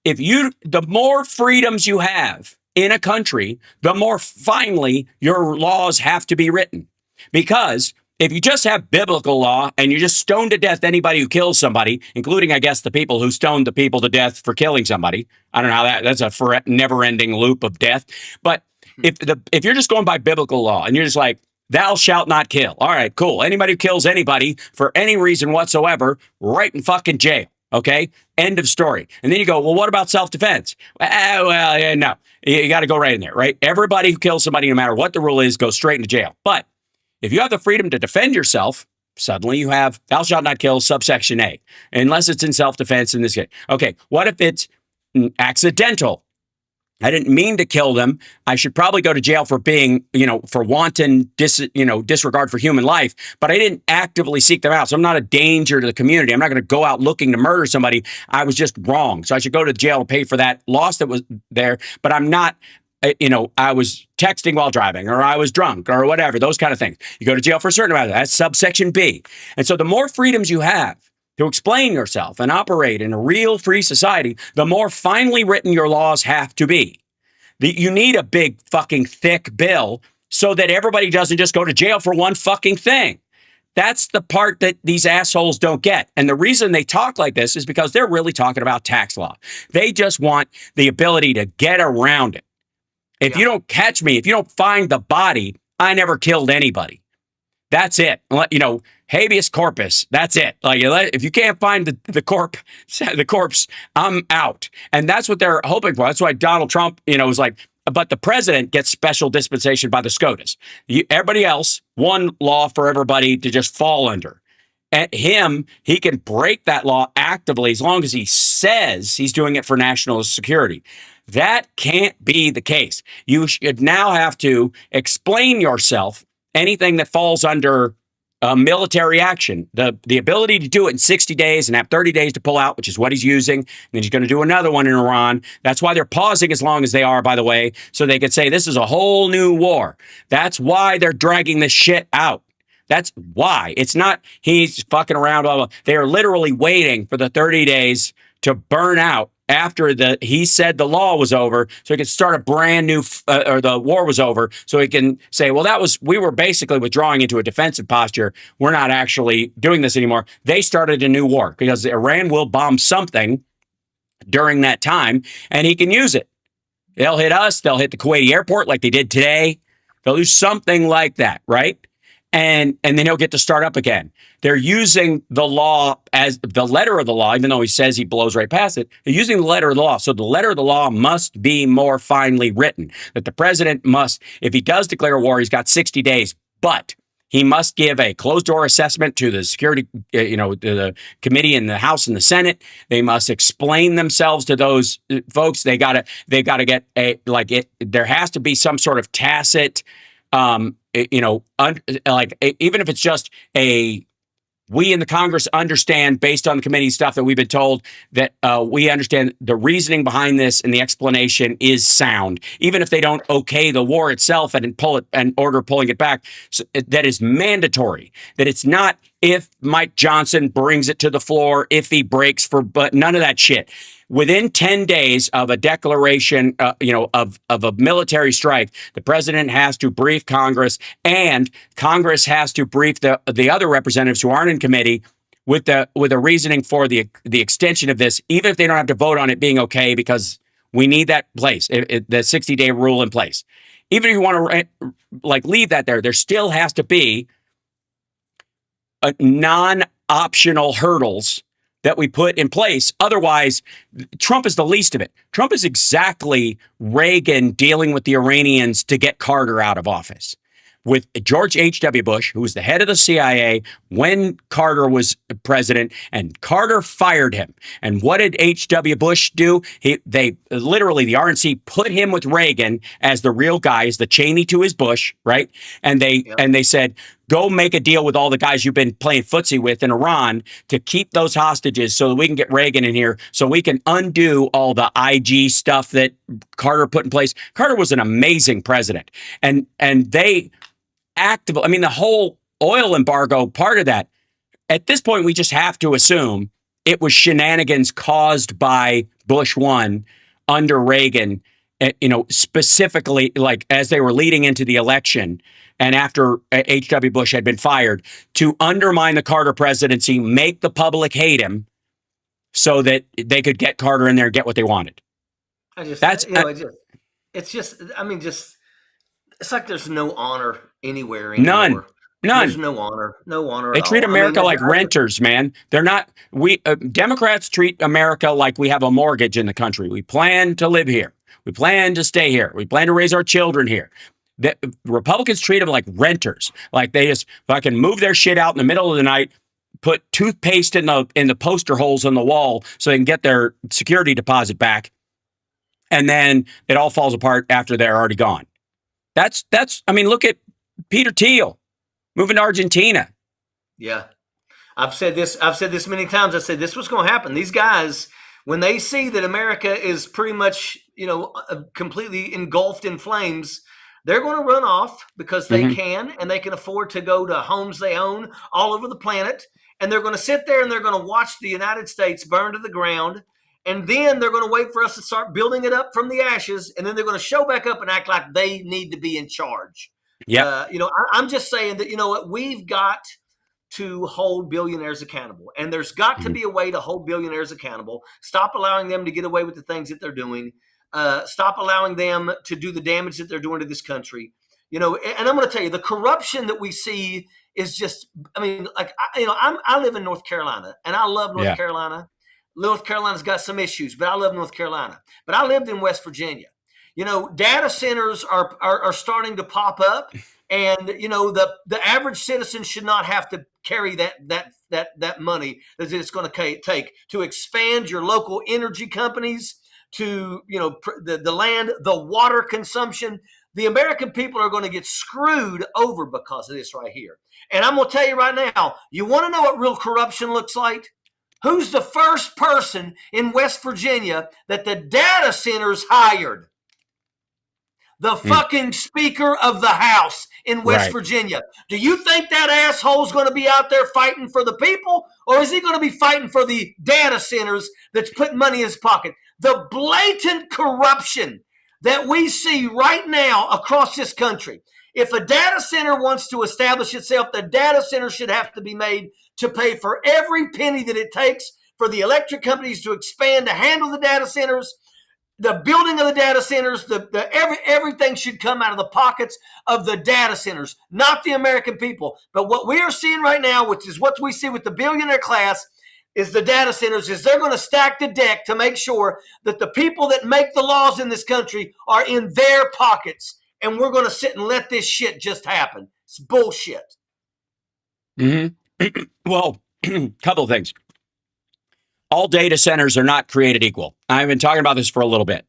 the more freedoms you have in a country, the more finely your laws have to be written. Because if you just have biblical law and you just stone to death anybody who kills somebody, including, I guess, the people who stoned the people to death for killing somebody, I don't know how that's a never-ending loop of death. But if you're just going by biblical law and you're just like, thou shalt not kill. All right, cool. Anybody who kills anybody for any reason whatsoever, right in fucking jail. Okay? End of story. And then you go, well, what about self-defense? No. You got to go right in there, right? Everybody who kills somebody, no matter what the rule is, goes straight into jail. But if you have the freedom to defend yourself, suddenly you have thou shalt not kill subsection A, unless it's in self-defense in this case. Okay, what if it's accidental? I didn't mean to kill them. I should probably go to jail for being, for wanton disregard for human life, but I didn't actively seek them out. So I'm not a danger to the community. I'm not going to go out looking to murder somebody. I was just wrong. So I should go to jail and pay for that loss that was there, but I'm not, I was texting while driving, or I was drunk, or whatever, those kind of things. You go to jail for a certain amount of that. That's subsection B. And so the more freedoms you have to explain yourself and operate in a real free society, the more finely written your laws have to be. You need a big fucking thick bill so that everybody doesn't just go to jail for one fucking thing. That's the part that these assholes don't get. And the reason they talk like this is because they're really talking about tax law. They just want the ability to get around it. If you don't catch me, if you don't find the body, I never killed anybody. That's it. Habeas corpus. That's it. If you can't find the corpse, I'm out. And that's what they're hoping for. That's why Donald Trump, was like, but the president gets special dispensation by the SCOTUS. Everybody else, one law for everybody to just fall under. At him, he can break that law actively as long as he says he's doing it for national security. That can't be the case. You should now have to explain yourself. Anything that falls under military action, the ability to do it in 60 days and have 30 days to pull out, which is what he's using. And then he's going to do another one in Iran. That's why they're pausing as long as they are, by the way, so they could say this is a whole new war. That's why they're dragging this shit out. That's why. It's not he's fucking around, blah, blah. They are literally waiting for the 30 days to burn out after he said the law was over, so he could start a brand new, or the war was over, so he can say, well, we were basically withdrawing into a defensive posture. We're not actually doing this anymore. They started a new war because Iran will bomb something during that time, and he can use it. They'll hit us. They'll hit the Kuwaiti airport like they did today. They'll do something like that, right? And then he'll get to start up again. They're using the law as the letter of the law, even though he says he blows right past it. They're using the letter of the law. So the letter of the law must be more finely written. That the president must, if he does declare a war, he's got 60 days. But he must give a closed-door assessment to the security, to the committee in the House and the Senate. They must explain themselves to those folks. They gotta get there has to be some sort of tacit. Even if it's just we in the Congress understand based on the committee stuff that we've been told that we understand the reasoning behind this and the explanation is sound, even if they don't okay the war itself and order pulling it back. So that is mandatory. That it's not if Mike Johnson brings it to the floor, if he breaks but none of that shit. Within 10 days of a declaration, of a military strike, the president has to brief Congress, and Congress has to brief the other representatives who aren't in committee with a reasoning for the extension of this, even if they don't have to vote on it being okay, because we need that place, the 60-day rule in place. Even if you want to leave that there still has to be a non-optional hurdles that we put in place. Otherwise, Trump is the least of it. Trump is exactly Reagan dealing with the Iranians to get Carter out of office. With George H.W. Bush, who was the head of the CIA when Carter was president, and Carter fired him. And what did H.W. Bush do? The RNC put him with Reagan as the real guy, as the Cheney to his Bush, right? And they said, go make a deal with all the guys you've been playing footsie with in Iran to keep those hostages so that we can get Reagan in here, so we can undo all the IG stuff that Carter put in place. Carter was an amazing president. And they actively, the whole oil embargo, part of that, at this point, we just have to assume it was shenanigans caused by Bush 1 under Reagan, specifically as they were leading into the election and after H.W. Bush had been fired, to undermine the Carter presidency, make the public hate him so that they could get Carter in there and get what they wanted. It's like there's no honor anywhere anymore. None. There's no honor. They treat America like renters, man. They're not. Democrats treat America like we have a mortgage in the country. We plan to live here. We plan to stay here. We plan to raise our children here. The Republicans treat them like renters. Like they just fucking move their shit out in the middle of the night, put toothpaste in the poster holes on the wall so they can get their security deposit back, and then it all falls apart after they're already gone. Look at Peter Thiel moving to Argentina. Yeah. I've said this many times. I said this was going to happen. These guys, when they see that America is pretty much, completely engulfed in flames, they're going to run off because they can, and they can afford to go to homes they own all over the planet. And they're going to sit there and they're going to watch the United States burn to the ground. And then they're going to wait for us to start building it up from the ashes. And then they're going to show back up and act like they need to be in charge. Yeah. I'm just saying that, we've got to hold billionaires accountable. And there's got to be a way to hold billionaires accountable. Stop allowing them to get away with the things that they're doing. Stop allowing them to do the damage that they're doing to this country. And I'm going to tell you, the corruption that we see is just, I live in North Carolina, and I love North Carolina. North Carolina's got some issues, but I love North Carolina. But I lived in West Virginia. Data centers are starting to pop up, and the average citizen should not have to carry that money that it's going to take to expand your local energy companies, to the land, the water consumption. The American people are going to get screwed over because of this right here. And I'm going to tell you right now, you want to know what real corruption looks like? Who's the first person in West Virginia that the data centers hired? The fucking Speaker of the House in West Virginia. Do you think that asshole's going to be out there fighting for the people, or is he going to be fighting for the data centers that's putting money in his pocket? The blatant corruption that we see right now across this country. If a data center wants to establish itself, the data center should have to be made to pay for every penny that it takes for the electric companies to expand to handle the data centers. The building of the data centers, everything should come out of the pockets of the data centers, not the American people. But what we are seeing right now, which is what we see with the billionaire class, is the data centers, is they're going to stack the deck to make sure that the people that make the laws in this country are in their pockets. And we're going to sit and let this shit just happen. It's bullshit. Well, couple of things. All data centers are not created equal. I've been talking about this for a little bit.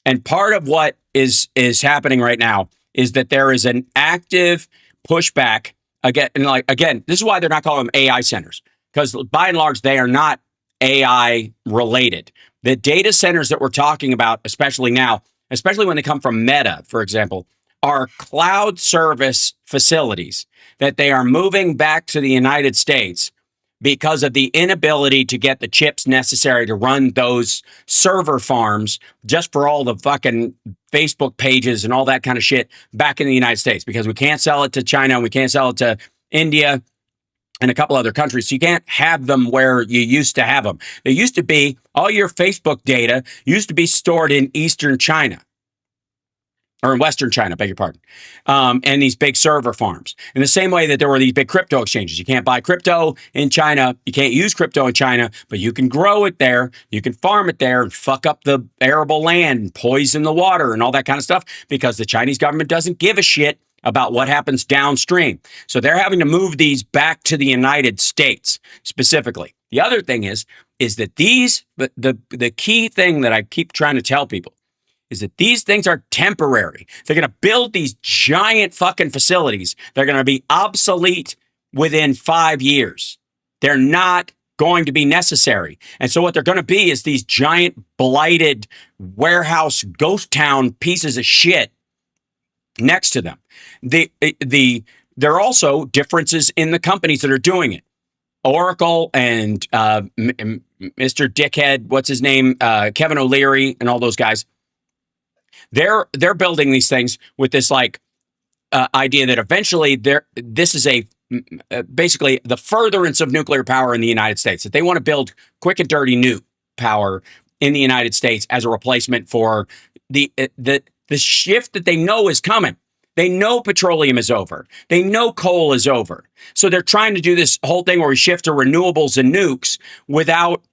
And part of what is happening right now is that there is an active pushback again, this is why they're not calling them AI centers, because by and large, they are not AI related. The data centers that we're talking about, especially now, especially when they come from Meta, for example, are cloud service facilities that they are moving back to the United States because of the inability to get the chips necessary to run those server farms just for all the fucking Facebook pages and all that kind of shit back in the United States, because we can't sell it to China and we can't sell it to India and a couple other countries. So you can't have them where you used to have them. It used to be all your Facebook data used to be stored in Eastern China. Or in Western China, beg your pardon, and these big server farms. In the same way that there were these big crypto exchanges. You can't buy crypto in China. You can't use crypto in China, but you can grow it there. You can farm it there and fuck up the arable land and poison the water and all that kind of stuff, because the Chinese government doesn't give a shit about what happens downstream. So they're having to move these back to the United States specifically. The other thing is that the key thing that I keep trying to tell people is that these things are temporary. They're going to build these giant fucking facilities. They're going to be obsolete within 5 years. They're not going to be necessary. And so what they're going to be is these giant blighted warehouse ghost town pieces of shit next to them. There are also differences in the companies that are doing it. Oracle and Mr. Dickhead, what's his name? Kevin O'Leary and all those guys. They're building these things with this idea that eventually this is basically the furtherance of nuclear power in the United States, that they want to build quick and dirty nuke power in the United States as a replacement for the shift that they know is coming. They know petroleum is over. They know coal is over. So they're trying to do this whole thing where we shift to renewables and nukes without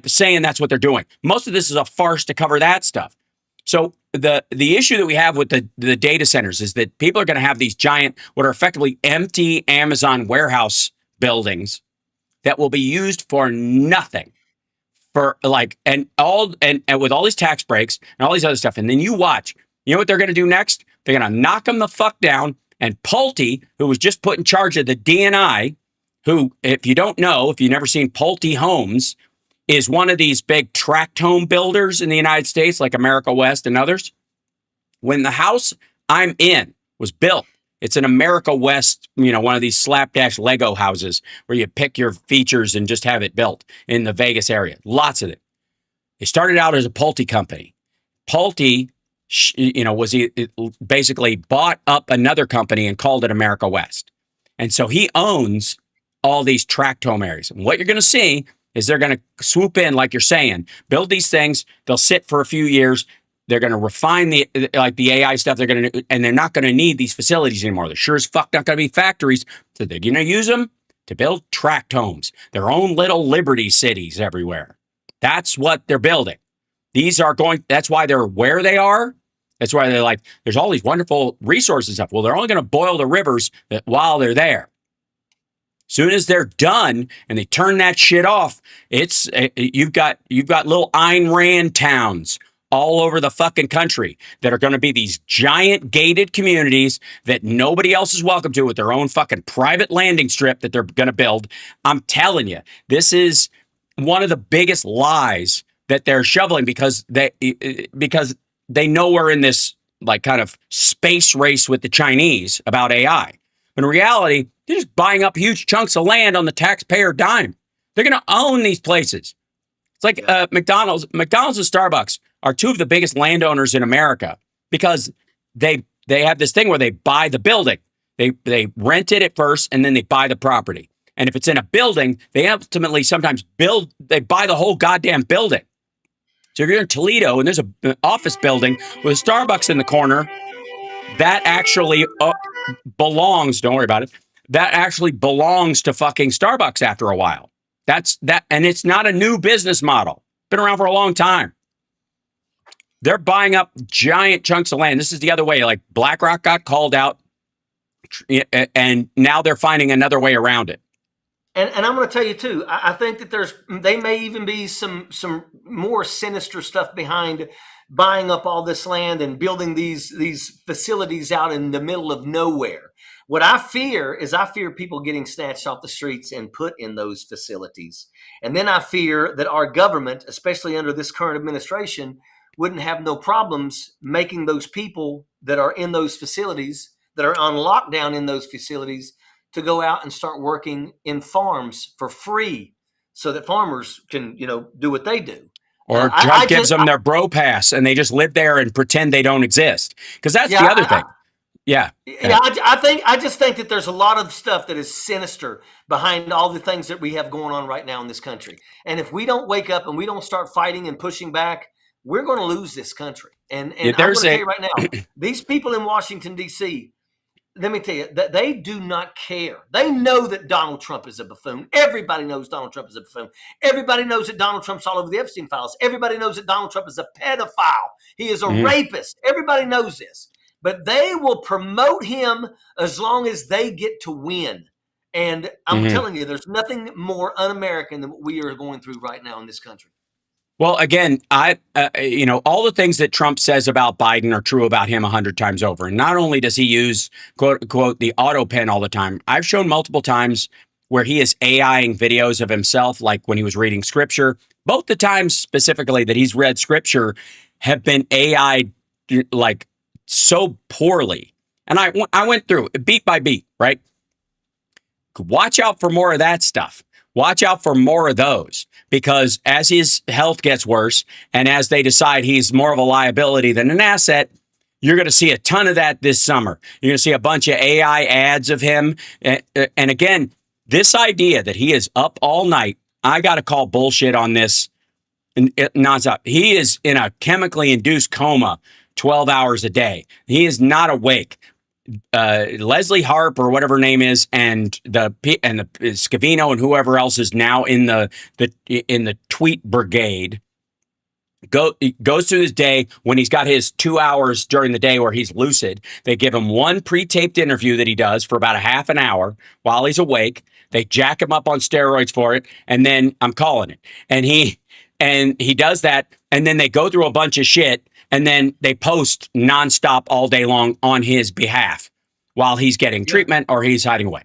saying that's what they're doing. Most of this is a farce to cover that stuff. So the issue that we have with the data centers is that people are going to have these giant, what are effectively empty Amazon warehouse buildings that will be used for nothing, and with all these tax breaks and all these other stuff. And then you watch, you know what they're going to do next? They're going to knock them the fuck down. And Pulte, who was just put in charge of the DNI, who, if you don't know, if you've never seen Pulte Homes, is one of these big tract home builders in the United States, like America West and others. When the house I'm in was built, it's an America West, one of these slapdash Lego houses where you pick your features and just have it built in the Vegas area. Lots of it. It started out as a Pulte company. Pulte, basically bought up another company and called it America West. And so he owns all these tract home areas. And what you're going to see is they're going to swoop in, like you're saying, build these things. They'll sit for a few years. They're going to refine the AI stuff. And they're not going to need these facilities anymore. They're sure as fuck not going to be factories. So they're going to use them to build tract homes, their own little Liberty cities everywhere. That's what they're building. That's why they're where they are. That's why they're like, there's all these wonderful resources and stuff. Well, they're only going to boil the rivers while they're there. Soon as they're done and they turn that shit off, it's you've got little Ayn Rand towns all over the fucking country that are going to be these giant gated communities that nobody else is welcome to, with their own fucking private landing strip that they're going to build. I'm telling you, this is one of the biggest lies that they're shoveling, because they know we're in this like kind of space race with the Chinese about AI. But in reality, they're just buying up huge chunks of land on the taxpayer dime. They're going to own these places. It's like McDonald's and Starbucks are two of the biggest landowners in America, because they have this thing where they buy the building. They rent it at first, and then they buy the property. And if it's in a building, they ultimately sometimes they buy the whole goddamn building. So if you're in Toledo and there's an office building with a Starbucks in the corner, that actually belongs, don't worry about it, that actually belongs to fucking Starbucks after a while. That's that, and it's not a new business model. Been around for a long time. They're buying up giant chunks of land. This is the other way. Like BlackRock got called out, and now they're finding another way around it. And I'm going to tell you too, I think that they may even be some more sinister stuff behind buying up all this land and building these facilities out in the middle of nowhere. What I fear people getting snatched off the streets and put in those facilities. And then I fear that our government, especially under this current administration, wouldn't have no problems making those people that are in those facilities, that are on lockdown in those facilities, to go out and start working in farms for free, so that farmers can, do what they do. Or Trump gives them their bro pass and they just live there and pretend they don't exist. Because that's the other thing. I just think that there's a lot of stuff that is sinister behind all the things that we have going on right now in this country. And if we don't wake up and we don't start fighting and pushing back, we're going to lose this country. And I'm going to tell you right now, these people in Washington, D.C., let me tell you, that they do not care. They know that Donald Trump is a buffoon. Everybody knows Donald Trump is a buffoon. Everybody knows that Donald Trump's all over the Epstein files. Everybody knows that Donald Trump is a pedophile. He is a rapist. Everybody knows this. But they will promote him as long as they get to win. And I'm telling you, there's nothing more un-American than what we are going through right now in this country. Well, again, all the things that Trump says about Biden are true about him 100 times over. And not only does he use, quote unquote, the auto pen all the time, I've shown multiple times where he is AIing videos of himself, like when he was reading scripture. Both the times specifically that he's read scripture have been AI'd like so poorly. And I went through beat by beat, right? Watch out for more of that stuff. Watch out for more of those, because as his health gets worse and as they decide he's more of a liability than an asset, you're going to see a ton of that this summer. You're going to see a bunch of AI ads of him. And again, this idea that he is up all night, I got to call bullshit on this nonstop. He is in a chemically induced coma 12 hours a day. He is not awake. Leslie Harp or whatever her name is, and the Scavino and whoever else is now in the tweet brigade goes through his day when he's got his 2 hours during the day where he's lucid. They give him one pre-taped interview that he does for about a half an hour while he's awake. They jack him up on steroids for it, and then I'm calling it. And he does that, and then they go through a bunch of shit. And then they post nonstop all day long on his behalf while he's getting treatment or he's hiding away.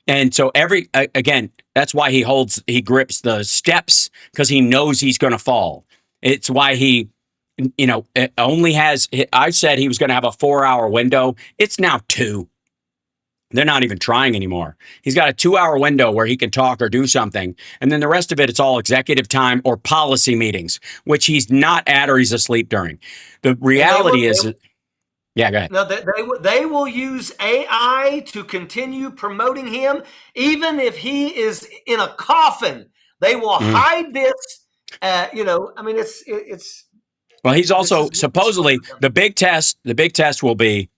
And so again, that's why he grips the steps, because he knows he's going to fall. It's why he, only has, I said he was going to have a 4-hour window. It's now 2. They're not even trying anymore. He's got a 2-hour window where he can talk or do something. And then the rest of it's all executive time or policy meetings, which he's not at or he's asleep during. The reality is, yeah, go ahead. No, they will use AI to continue promoting him. Even if he is in a coffin, they will hide this. It's. Well, he's also supposedly the big test will be,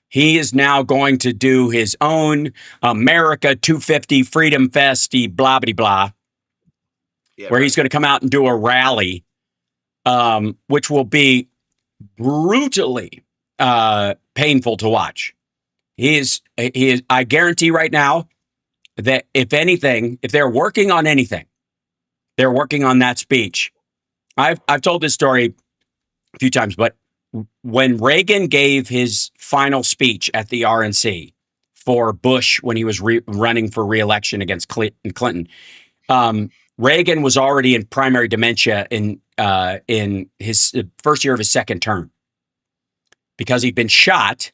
he is now going to do his own America 250 Freedom Festy blah, blah, blah, where he's going to come out and do a rally, which will be brutally painful to watch. He is. I guarantee right now that if anything, if they're working on anything, they're working on that speech. I've told this story a few times, but when Reagan gave his final speech at the RNC for Bush when he was running for re-election against Clinton, Reagan was already in primary dementia in his first year of his second term because he'd been shot.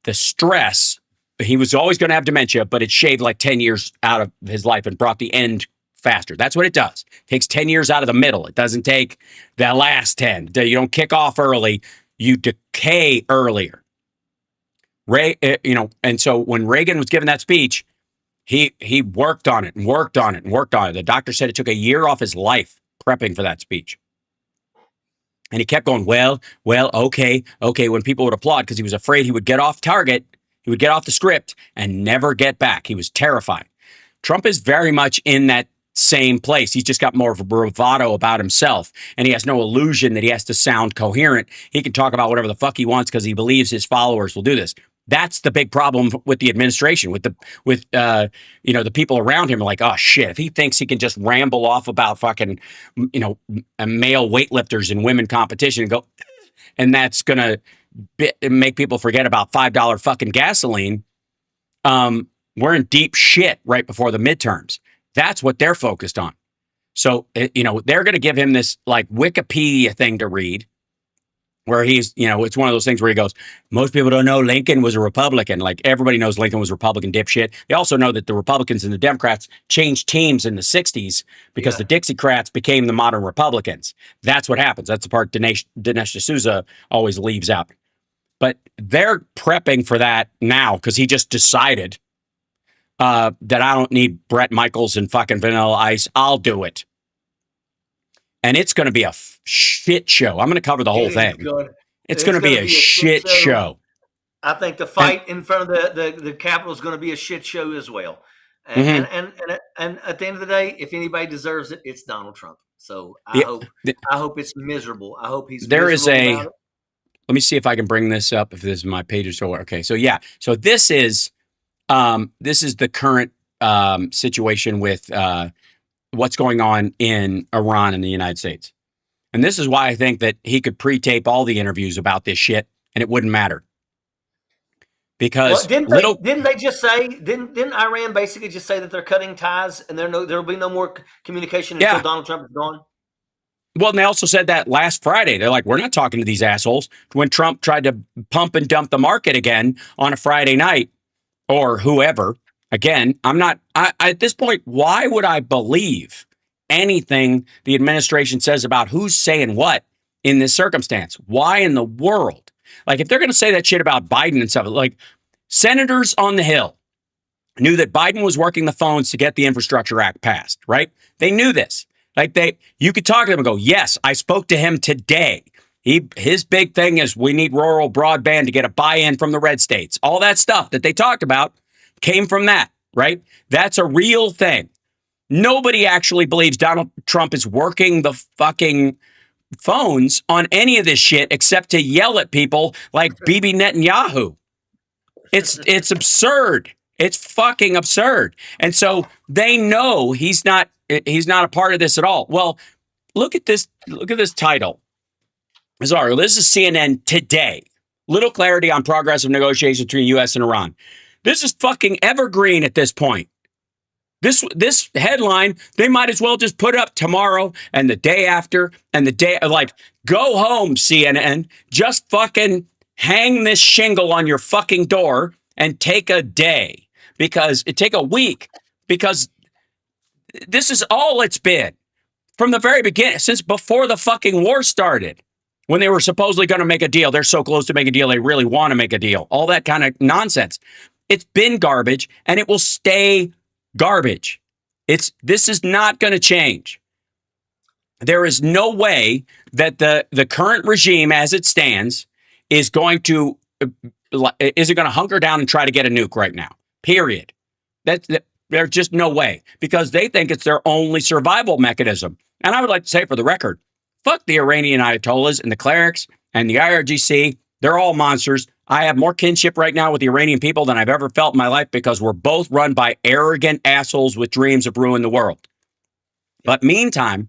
The stress, he was always going to have dementia, but it shaved like 10 years out of his life and brought the end faster. That's what it does. It takes 10 years out of the middle. It doesn't take the last 10. You don't kick off early. You decay earlier. And so when Reagan was giving that speech, he worked on it and worked on it and worked on it. The doctor said it took a year off his life prepping for that speech. And he kept going, well, okay, when people would applaud because he was afraid he would get off target, he would get off the script and never get back. He was terrified. Trump is very much in that same place. He's just got more of a bravado about himself, and he has no illusion that he has to sound coherent. He can talk about whatever the fuck he wants because he believes his followers will do this. That's the big problem with the administration, with the people around him. Like, oh shit, if he thinks he can just ramble off about fucking, male weightlifters and women competition and go, and that's gonna make people forget about $5 fucking gasoline. We're in deep shit right before the midterms. That's what they're focused on. So, they're going to give him this like Wikipedia thing to read where he's, it's one of those things where he goes, most people don't know Lincoln was a Republican. Like everybody knows Lincoln was a Republican dipshit. They also know that the Republicans and the Democrats changed teams in the 60s because the Dixiecrats became the modern Republicans. That's what happens. That's the part Dinesh D'Souza always leaves out. But they're prepping for that now because he just decided that I don't need Bret Michaels and fucking Vanilla Ice. I'll do it. And it's going to be a shit show. I'm going to cover the whole thing. It's going to be a shit show. I think the fight in front of the Capitol is going to be a shit show as well. And, and at the end of the day, if anybody deserves it, it's Donald Trump. So I hope it's miserable. I hope he's miserable about it. Let me see if I can bring this up. If this is my page or so. Okay, so yeah, so this is the current situation with what's going on in Iran and the United States, and this is why I think that he could pre-tape all the interviews about this shit and it wouldn't matter. Because didn't they just say didn't Iran basically just say that they're cutting ties and there will be no more communication until Donald Trump is gone? Well, and they also said that last Friday. They're like, we're not talking to these assholes. When Trump tried to pump and dump the market again on a Friday night or whoever, again, at this point, why would I believe anything the administration says about who's saying what in this circumstance? Why in the world? Like, if they're going to say that shit about Biden and stuff, like senators on the Hill knew that Biden was working the phones to get the Infrastructure Act passed, right? They knew this. Like you could talk to them and go, yes, I spoke to him today. His big thing is we need rural broadband to get a buy-in from the red states. All that stuff that they talked about came from that, right? That's a real thing. Nobody actually believes Donald Trump is working the fucking phones on any of this shit except to yell at people like Bibi Netanyahu. It's absurd. It's fucking absurd. And so they know he's not a part of this at all. Well, look at this title. Sorry, this is CNN today. Little clarity on progress of negotiations between U.S. and Iran. This is fucking evergreen at this point. This headline, they might as well just put up tomorrow and the day after and the day, like, go home, CNN. Just fucking hang this shingle on your fucking door and take a day. Take a week. Because this is all it's been from the very beginning, since before the fucking war started, when they were supposedly going to make a deal. They're so close to make a deal, they really want to make a deal. All that kind of nonsense. It's been garbage, and it will stay garbage. This is not going to change. There is no way that the current regime, as it stands, is going to hunker down and try to get a nuke right now. Period. There's just no way, because they think it's their only survival mechanism. And I would like to say, for the record, fuck the Iranian Ayatollahs and the clerics and the IRGC They're all monsters. I have more kinship right now with the Iranian people than I've ever felt in my life because we're both run by arrogant assholes with dreams of ruining the world. But meantime,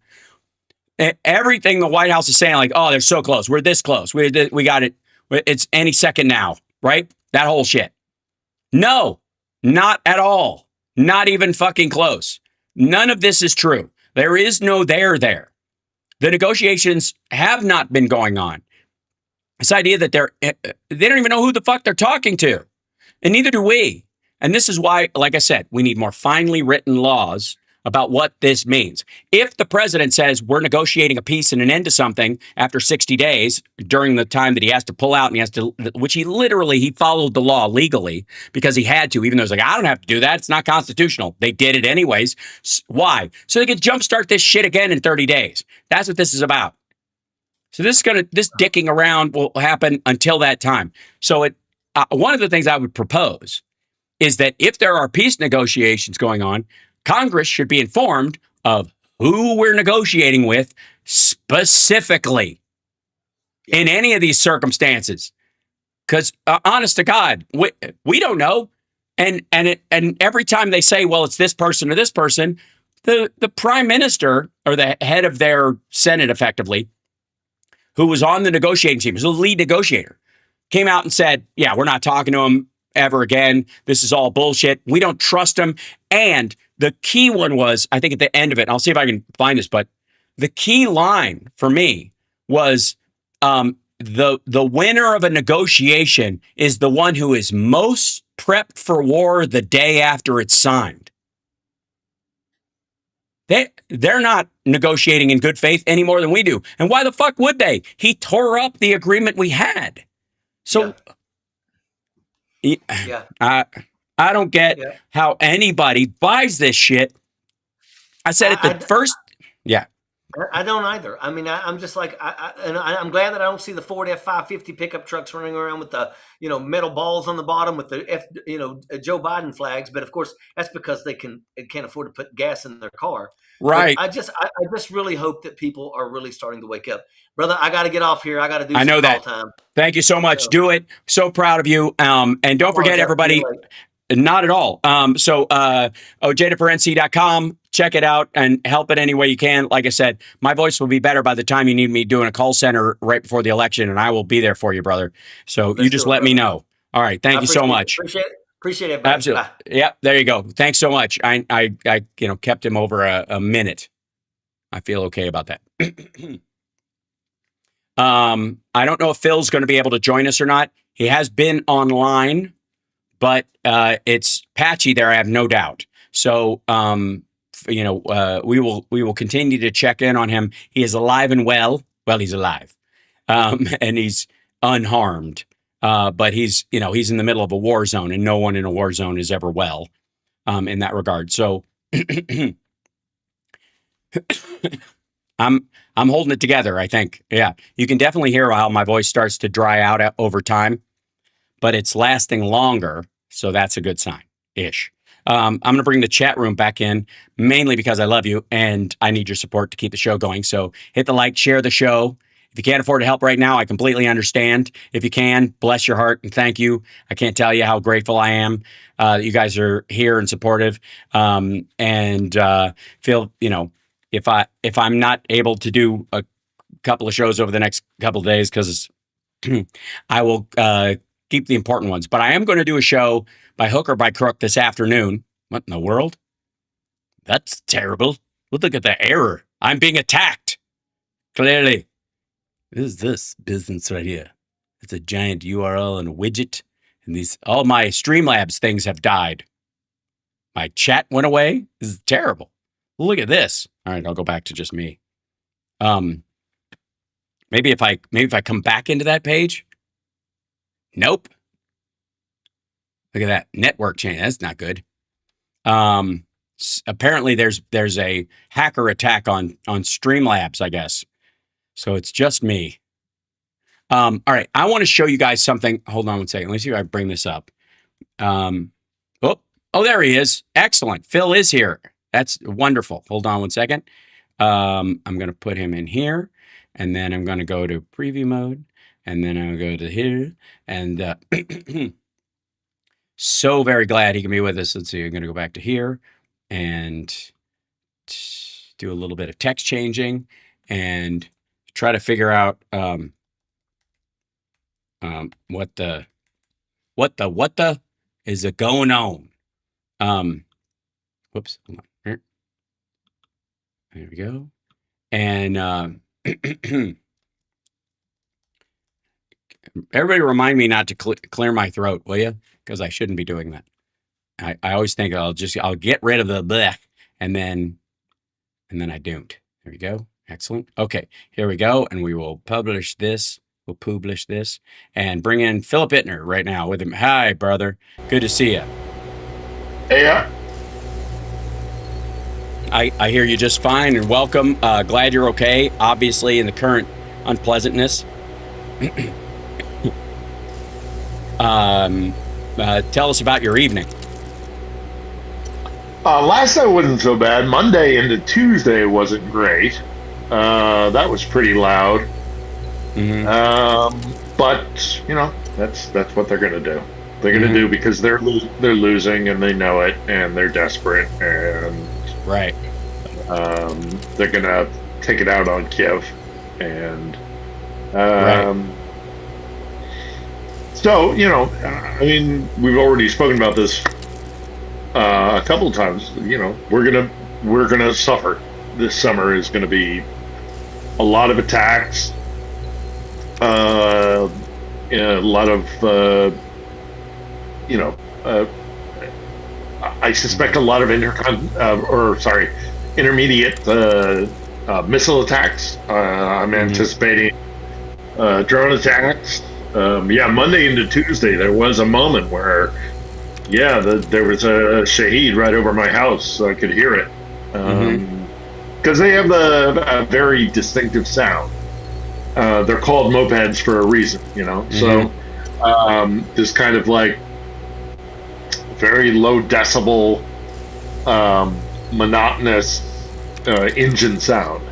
everything the White House is saying, like, oh, they're so close. We're this close. We got it. It's any second now, right? That whole shit. No, not at all. Not even fucking close. None of this is true. There is no there there. The negotiations have not been going on. This idea that they don't even know who the fuck they're talking to. And neither do we. And this is why, like I said, we need more finely written laws about what this means. If the president says we're negotiating a peace and an end to something after 60 days during the time that he has to pull out and he has to, which he followed the law legally because he had to, even though he's like, I don't have to do that. It's not constitutional. They did it anyways. Why? So they could jumpstart this shit again in 30 days. That's what this is about. So this dicking around will happen until that time. So one of the things I would propose is that if there are peace negotiations going on, Congress should be informed of who we're negotiating with specifically in any of these circumstances. Because honest to God, we don't know. And every time they say, well, it's this person or this person, the prime minister or the head of their Senate effectively, who was on the negotiating team, was the lead negotiator, came out and said, yeah, we're not talking to him ever again. This is all bullshit. We don't trust him. And the key one was, I think at the end of it, I'll see if I can find this, but the key line for me was the winner of a negotiation is the one who is most prepped for war the day after it's signed. They're not negotiating in good faith any more than we do. And why the fuck would they? He tore up the agreement we had. So I don't get how anybody buys this shit. I said it the first. Yeah. I don't either. I mean, I'm just like, I'm glad that I don't see the Ford F-550 pickup trucks running around with the, metal balls on the bottom with the Joe Biden flags. But of course, that's because they can't afford to put gas in their car. Right. But I just really hope that people are really starting to wake up, brother. I got to get off here. I got to do. I know some that. call time. Thank you so much. Do it. So proud of you. And don't forget, everybody. Not at all. jadaforenc.com. Check it out and help it any way you can. Like I said, my voice will be better by the time you need me doing a call center right before the election, and I will be there for you, brother. So you just let me know. All right. Thank you so much. Appreciate it. Absolutely. Bye. Yep. There you go. Thanks so much. I kept him over a minute. I feel okay about that. I don't know if Phil's going to be able to join us or not. He has been online, but it's patchy there. I have no doubt. So, we will continue to check in on him. He is alive and well. Well, he's alive, and he's unharmed. But he's in the middle of a war zone, and no one in a war zone is ever well, in that regard. So, I'm holding it together. I think. Yeah, you can definitely hear how my voice starts to dry out over time, but it's lasting longer, so that's a good sign, ish. I'm going to bring the chat room back in, mainly because I love you and I need your support to keep the show going. So hit the like, share the show. If you can't afford to help right now, I completely understand. If you can, bless your heart and thank you. I can't tell you how grateful I am that you guys are here and supportive. And feel, if I'm not able to do a couple of shows over the next couple of days, because I will keep the important ones. But I am going to do a show by hook or by crook this afternoon. What in the world? That's terrible. Look at the error. I'm being attacked. Clearly. What is this business right here? It's a giant URL and a widget. And all my Streamlabs things have died. My chat went away. This is terrible. Look at this. All right, I'll go back to just me. Maybe if I come back into that page. Nope. Look at that network change. That's not good. Apparently there's a hacker attack on Streamlabs, I guess. So it's just me. All right. I want to show you guys something. Hold on one second. Let me see if I bring this up. Oh, there he is. Excellent. Phil is here. That's wonderful. Hold on one second. I'm going to put him in here, and then I'm going to go to preview mode. and then I'll go to here, and so very glad he can be with us. Let's see, I'm going to go back to here and do a little bit of text changing and try to figure out what the is it going on. Whoops, hold on. Here. There we go. And everybody remind me not to clear my throat, will you? Because I shouldn't be doing that. I always think I'll get rid of the blech, and then I don't. There we go. Excellent. Okay, here we go, and we will publish this. We'll publish this and bring in Philip Ittner right now with him. Hi, brother. Good to see you. Yeah. I hear you just fine, and welcome. Glad you're okay. Obviously, in the current unpleasantness. Tell us about your evening. Last night wasn't so bad. Monday into Tuesday wasn't great. That was pretty loud. But you know, that's what they're gonna do. They're gonna do because they're losing and they know it and they're desperate and right. They're gonna take it out on Kiev and Right. So you know, I mean, we've already spoken about this a couple of times. You know, we're gonna suffer. This summer is gonna be a lot of attacks. A lot of, I suspect a lot of intermediate missile attacks. I'm anticipating drone attacks. Monday into Tuesday, there was a moment where, there was a Shaheed right over my house, so I could hear it. Because they have a very distinctive sound. They're called mopeds for a reason, you know. So this kind of like very low decibel, monotonous engine sound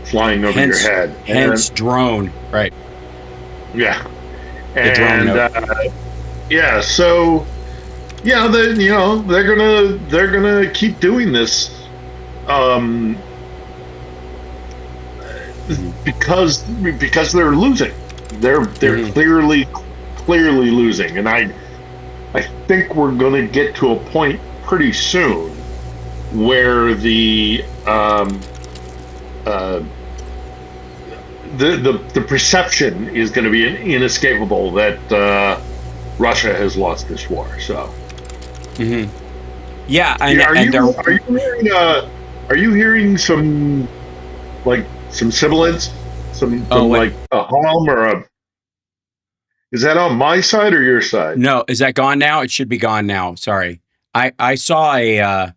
flying over your head. Hence drone, right? Yeah, The drone note. So they're gonna keep doing this. Because they're losing, they're clearly losing, and I think we're going to get to a point pretty soon where the perception is going to be inescapable that Russia has lost this war. So, yeah, are you hearing some like some sibilance, some like a hum or a? Is that on my side or your side? No, is that gone now? It should be gone now. Sorry, I saw a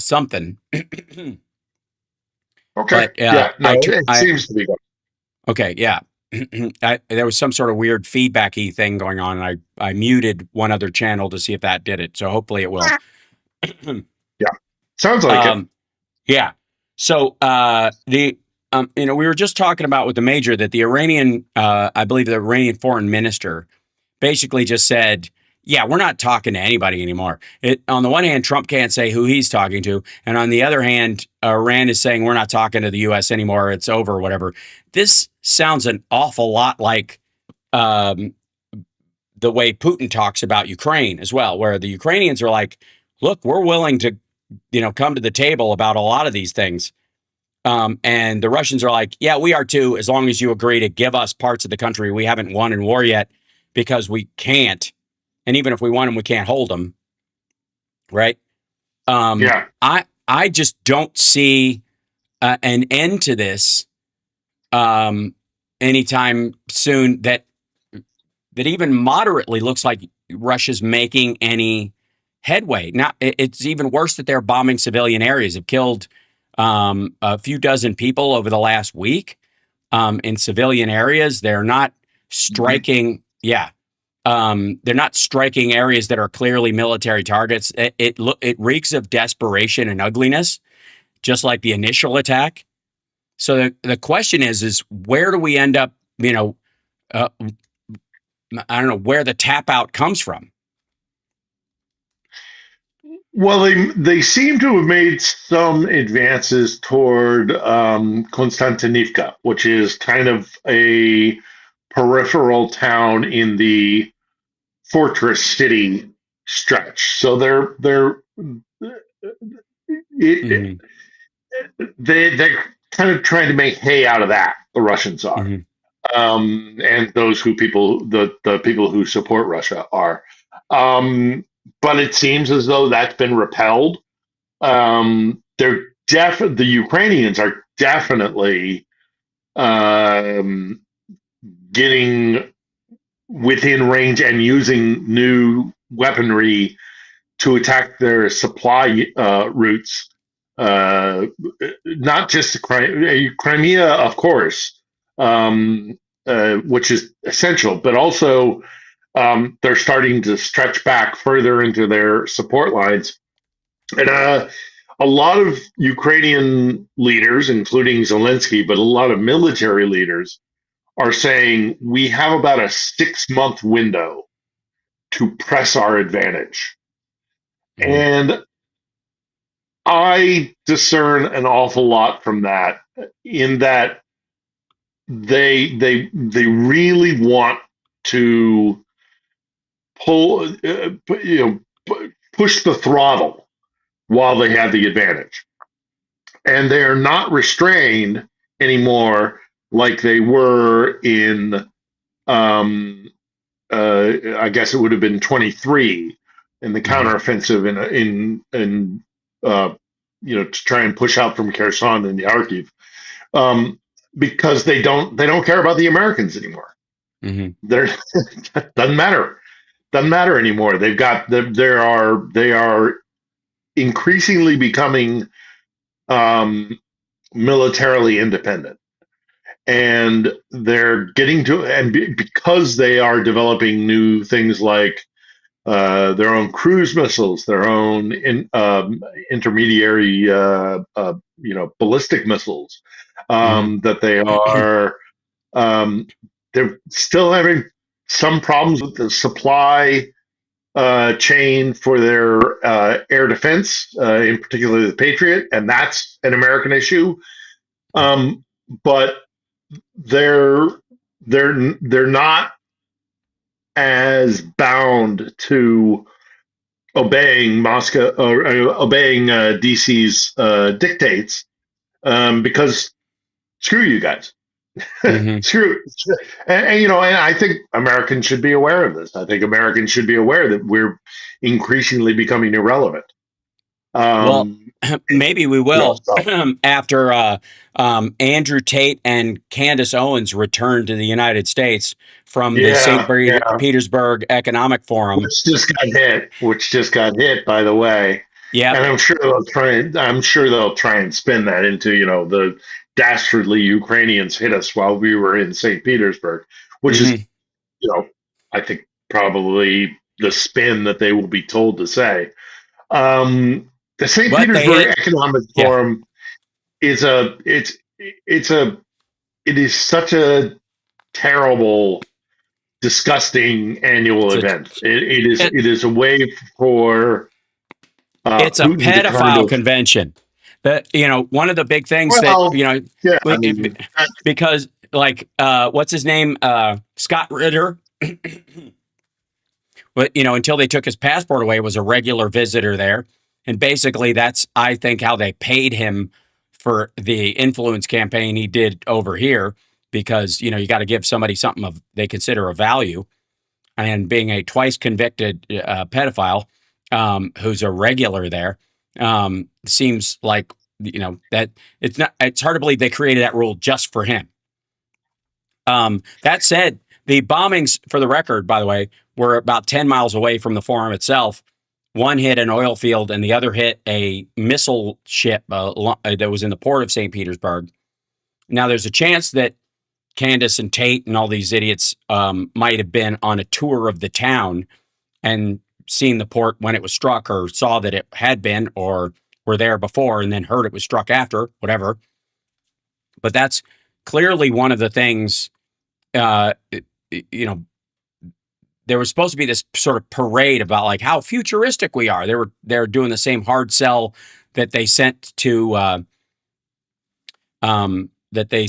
something. Okay. But, it seems to be gone. Okay, yeah. There was some sort of weird feedbacky thing going on, and I muted one other channel to see if that did it. So hopefully it will. Sounds like it. Yeah. So we were just talking about with the major that the Iranian, I believe the Iranian foreign minister, basically just said, "Yeah, we're not talking to anybody anymore." On the one hand, Trump can't say who he's talking to, and on the other hand, Iran is saying we're not talking to the U.S. anymore. It's over, or whatever. This sounds an awful lot like the way Putin talks about Ukraine as well, where the Ukrainians are like, "Look, we're willing to, come to the table about a lot of these things." And the Russians are like, "Yeah, we are too, as long as you agree to give us parts of the country we haven't won in war yet, because we can't. And even if we want them, we can't hold them." Right? I just don't see an end to this anytime soon that even moderately looks like Russia's making any headway. Now, it's even worse that they're bombing civilian areas. Have killed a few dozen people over the last week in civilian areas. They're not striking. They're not striking areas that are clearly military targets. It reeks of desperation and ugliness, just like the initial attack. So the question is where do we end up, uh, I don't know where the tap out comes from. Well, they seem to have made some advances toward Konstantinivka, which is kind of a peripheral town in the fortress city stretch. So it, Hmm. they're kind of trying to make hay out of that. The Russians are, Hmm. and those the people who support Russia are. But it seems as though that's been repelled. The Ukrainians are definitely um, getting within range and using new weaponry to attack their supply routes. Uh, Not just the Crimea, of course, which is essential, but also they're starting to stretch back further into their support lines. And a lot of Ukrainian leaders, including Zelensky, but a lot of military leaders are saying we have about a 6 month window to press our advantage. Hmm. And I discern an awful lot from that, in that they really want to pull, push the throttle while they have the advantage, and they are not restrained anymore like they were in, um, I guess it would have been 23 in the Hmm. counteroffensive in to try and push out from Kherson and the Kharkiv, um, because they don't care about the Americans anymore. Hmm. They're doesn't matter anymore. They are increasingly becoming um, militarily independent, and they're getting to, because they are developing new things like their own cruise missiles, their own intermediary, ballistic missiles. Hmm. That they are, they're still having some problems with the supply chain for their air defense, in particular the Patriot, and that's an American issue. But they're they're not as bound to obeying Moscow, or obeying DC's dictates, because screw you guys. Hmm. screw and I think Americans should be aware of this. I think Americans should be aware that we're increasingly becoming irrelevant. Well, um maybe we will so after Andrew Tate and Candace Owens return to the United States from the yeah, yeah, Petersburg Economic Forum. which just got hit, by the way. Yep. And I'm sure they'll try and spin that into, the dastardly Ukrainians hit us while we were in St. Petersburg, which is, Hmm. I think, probably the spin that they will be told to say. The St. What they Petersburg hit? Economic Yeah. Forum is it's a it is such a terrible, disgusting annual It's a event. It is it, it is a way for it's a Putin to kind pedophile of, convention. That one of the big things that well, yeah, I mean, because like what's his name, Scott Ritter. But until they took his passport away, was a regular visitor there, and basically that's, I think, how they paid him for the influence campaign he did over here, because you got to give somebody something of they consider a value, and being a twice convicted pedophile, who's a regular there, seems like that it's hard to believe they created that rule just for him. That said, the bombings, for the record, by the way, were about 10 miles away from the forum itself. One hit an oil field and the other hit a missile ship that was in the port of St. Petersburg. Now, there's a chance that Candace and Tate and all these idiots might have been on a tour of the town and seen the port when it was struck, or saw that it had been, or were there before and then heard it was struck after, whatever. But that's clearly one of the things uh, you know, there was supposed to be this sort of parade about like how futuristic we are. They're doing the same hard sell that they sent to that they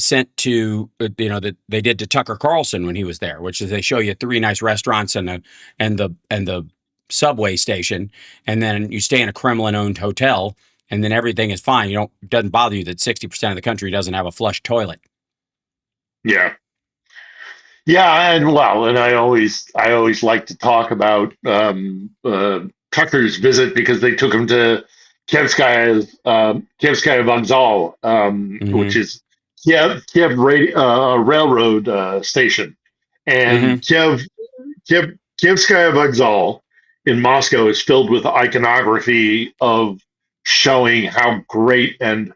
did to Tucker Carlson when he was there, which is they show you 3 nice restaurants and the subway station, and then you stay in a Kremlin owned hotel, and then everything is fine. It doesn't bother you that 60% of the country doesn't have a flush toilet. Yeah. Yeah, and I always like to talk about Tucker's visit because they took him to Kievskaya Vokzal, which is Kiev railroad station, and Kievskaya Vokzal in Moscow is filled with iconography of showing how great and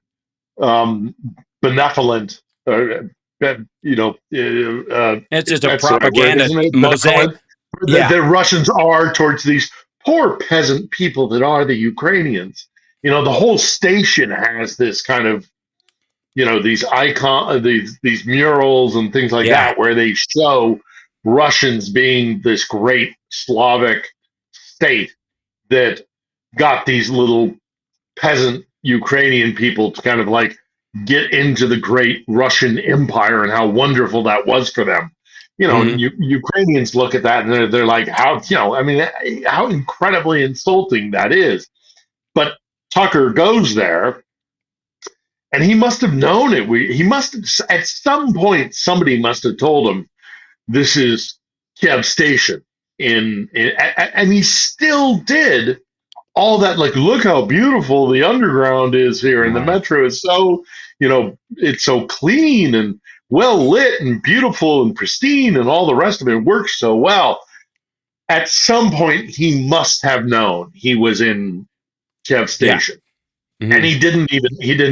benevolent. It's just a That's the right word, propaganda isn't it? mosaic. The Russians are towards these poor peasant people that are the Ukrainians. The whole station has this kind of, these these murals and things like that, where they show Russians being this great Slavic state that got these little peasant Ukrainian people to kind of like get into the great Russian Empire and how wonderful that was for them. Ukrainians look at that and they're like, how incredibly insulting that is. But Tucker goes there, and he must have known it. He must have, at some point, somebody must have told him this is Kiev Station. And he still did all that. Like, look how beautiful the underground is here, and the metro is so, it's so clean and well lit and beautiful and pristine, and all the rest of it works so well. At some point, he must have known he was in Kiev Station, and he didn't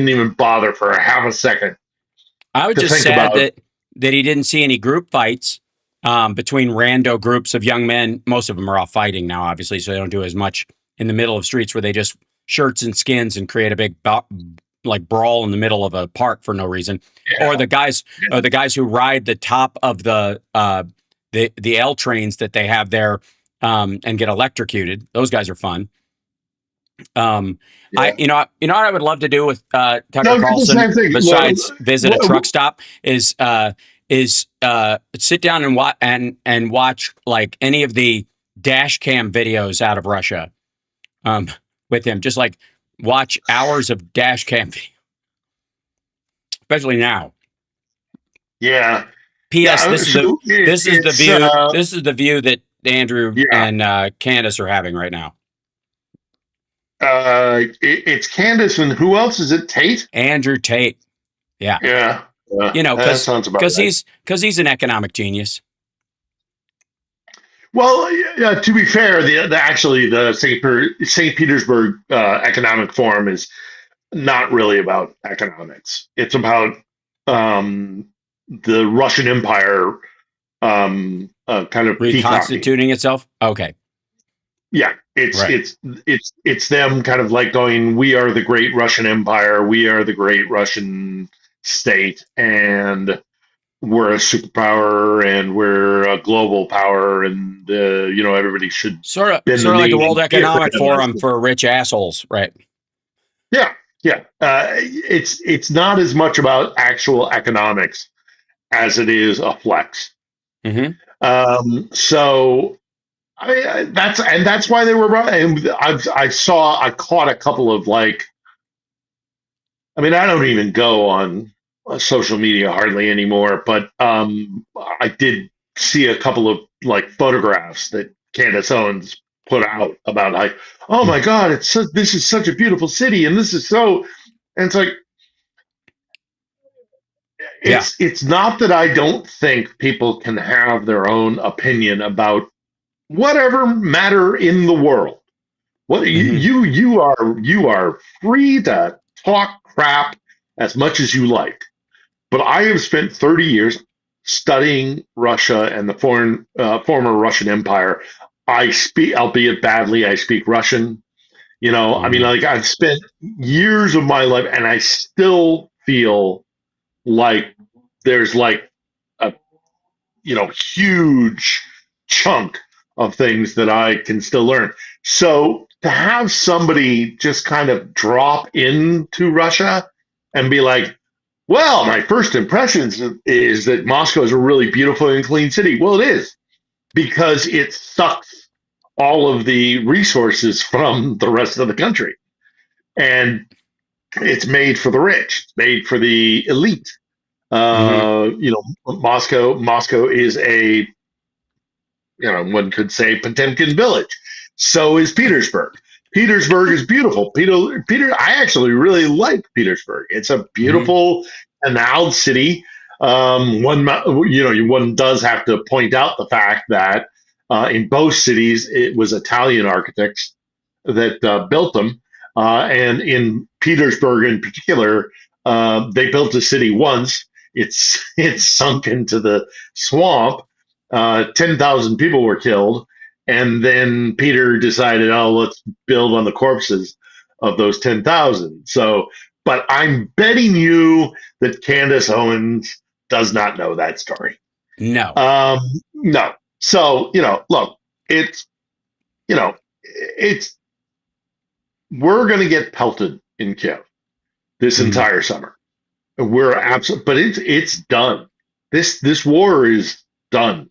even bother for a half a second. I was just sad that he didn't see any group fights between rando groups of young men. Most of them are off fighting now, obviously, so they don't do as much in the middle of streets where they just shirts and skins and create a big brawl in the middle of a park for no reason. Yeah. Or the guys who ride the top of the L trains that they have there and get electrocuted. Those guys are fun. I what I would love to do with Tucker Carlson besides visit a truck stop is sit down and watch like any of the dash cam videos out of Russia with him. Just like watch hours of dash cam video, especially now. Yeah. P.S. This is the view that Andrew and Candace are having right now. It's Candace, and who else is it? Tate? Andrew Tate. Yeah. Yeah. Because he's an economic genius. Well, to be fair, the St. Petersburg Economic Forum is not really about economics. It's about the Russian Empire kind of reconstituting itself. Okay. Yeah, it's them kind of like going, we are the great Russian Empire, we are the great Russian state, and we're a superpower, and we're a global power, and everybody should sort of like the World Economic Forum for rich assholes, right? Yeah. It's not as much about actual economics as it is a flex. Mm-hmm. So. That's why they were. And I caught a couple of I don't even go on social media hardly anymore, but I did see a couple of photographs that Candace Owens put out about oh my God, this is such a beautiful city, and this is so, and it's like it's not that I don't think people can have their own opinion about whatever matter in the world. What you are free to talk crap as much as you like. But I have spent 30 years studying Russia and the former Russian Empire. I speak, albeit badly, I speak Russian. I've spent years of my life, and I still feel like there's huge chunk of things that I can still learn. So to have somebody just kind of drop into Russia and be like, well, my first impressions is that Moscow is a really beautiful and clean city. Well, it is, because it sucks all of the resources from the rest of the country. And it's made for the rich, it's made for the elite. Mm-hmm. Moscow is a, one could say Potemkin village. So is Petersburg. Petersburg is beautiful. I actually really like Petersburg. It's a Mm-hmm. beautiful canal city. One does have to point out the fact that in both cities it was Italian architects that built them, and in Petersburg in particular, they built the city once. It's sunk into the swamp. 10,000 people were killed. And then Peter decided, oh, let's build on the corpses of those 10,000. So, but I'm betting you that Candace Owens does not know that story. No. No. So, look, it's, it's, we're going to get pelted in Kiev this Mm-hmm. entire summer. We're absolutely, but it's done. This war is done.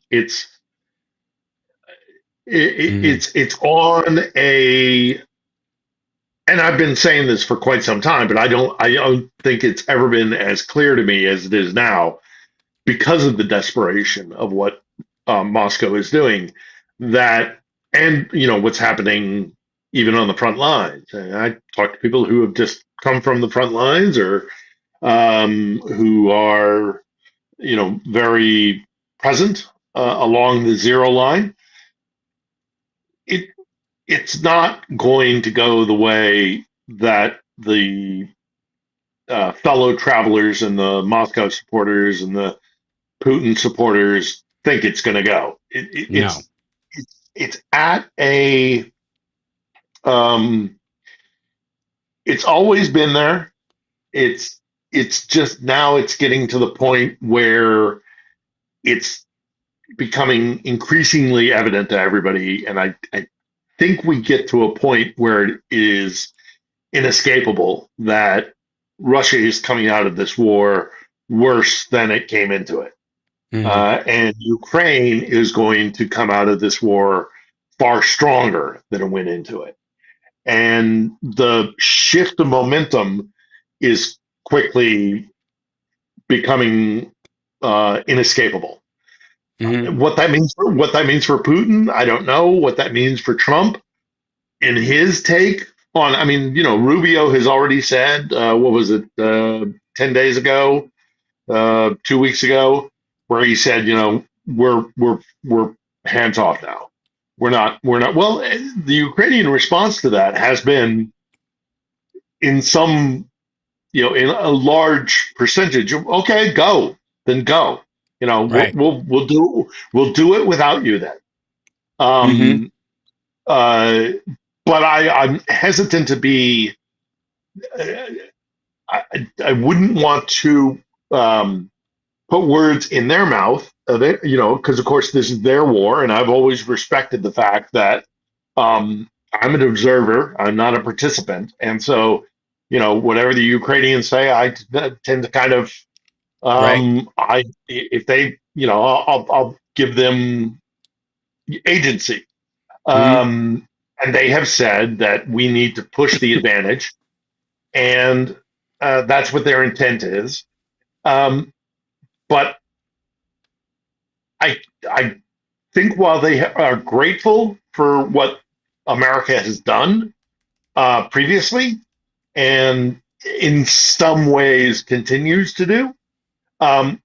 Mm-hmm. It's on a, and I've been saying this for quite some time, but I don't think it's ever been as clear to me as it is now, because of the desperation of what Moscow is doing, that, and what's happening even on the front lines. And I talk to people who have just come from the front lines, or who are very present along the zero line. It it's not going to go the way that the fellow travelers and the Moscow supporters and the Putin supporters think it's going to go. No. It's at a um, it's always been there. It's it's just now it's getting to the point where it's becoming increasingly evident to everybody, and I think we get to a point where it is inescapable that Russia is coming out of this war worse than it came into it. Mm-hmm. And Ukraine is going to come out of this war far stronger than it went into it. And the shift of momentum is quickly becoming inescapable. Mm-hmm. What that means for Putin, I don't know. What that means for Trump in his take on, I mean, Rubio has already said, what was it, 10 days ago, 2 weeks ago, where he said, we're hands off now. We're not. Well, the Ukrainian response to that has been, in some, in a large percentage, okay, go, then go. Right. We'll do it without you then. Mm-hmm. Um, uh, but I'm hesitant to be. I wouldn't want to put words in their mouth, because of course this is their war, and I've always respected the fact that I'm an observer, I'm not a participant, and so whatever the Ukrainians say, I tend to kind of, Right. I if they, I'll give them agency. Mm-hmm. And they have said that we need to push the advantage, and that's what their intent is. Um, but I think while they are grateful for what America has done previously, and in some ways continues to do,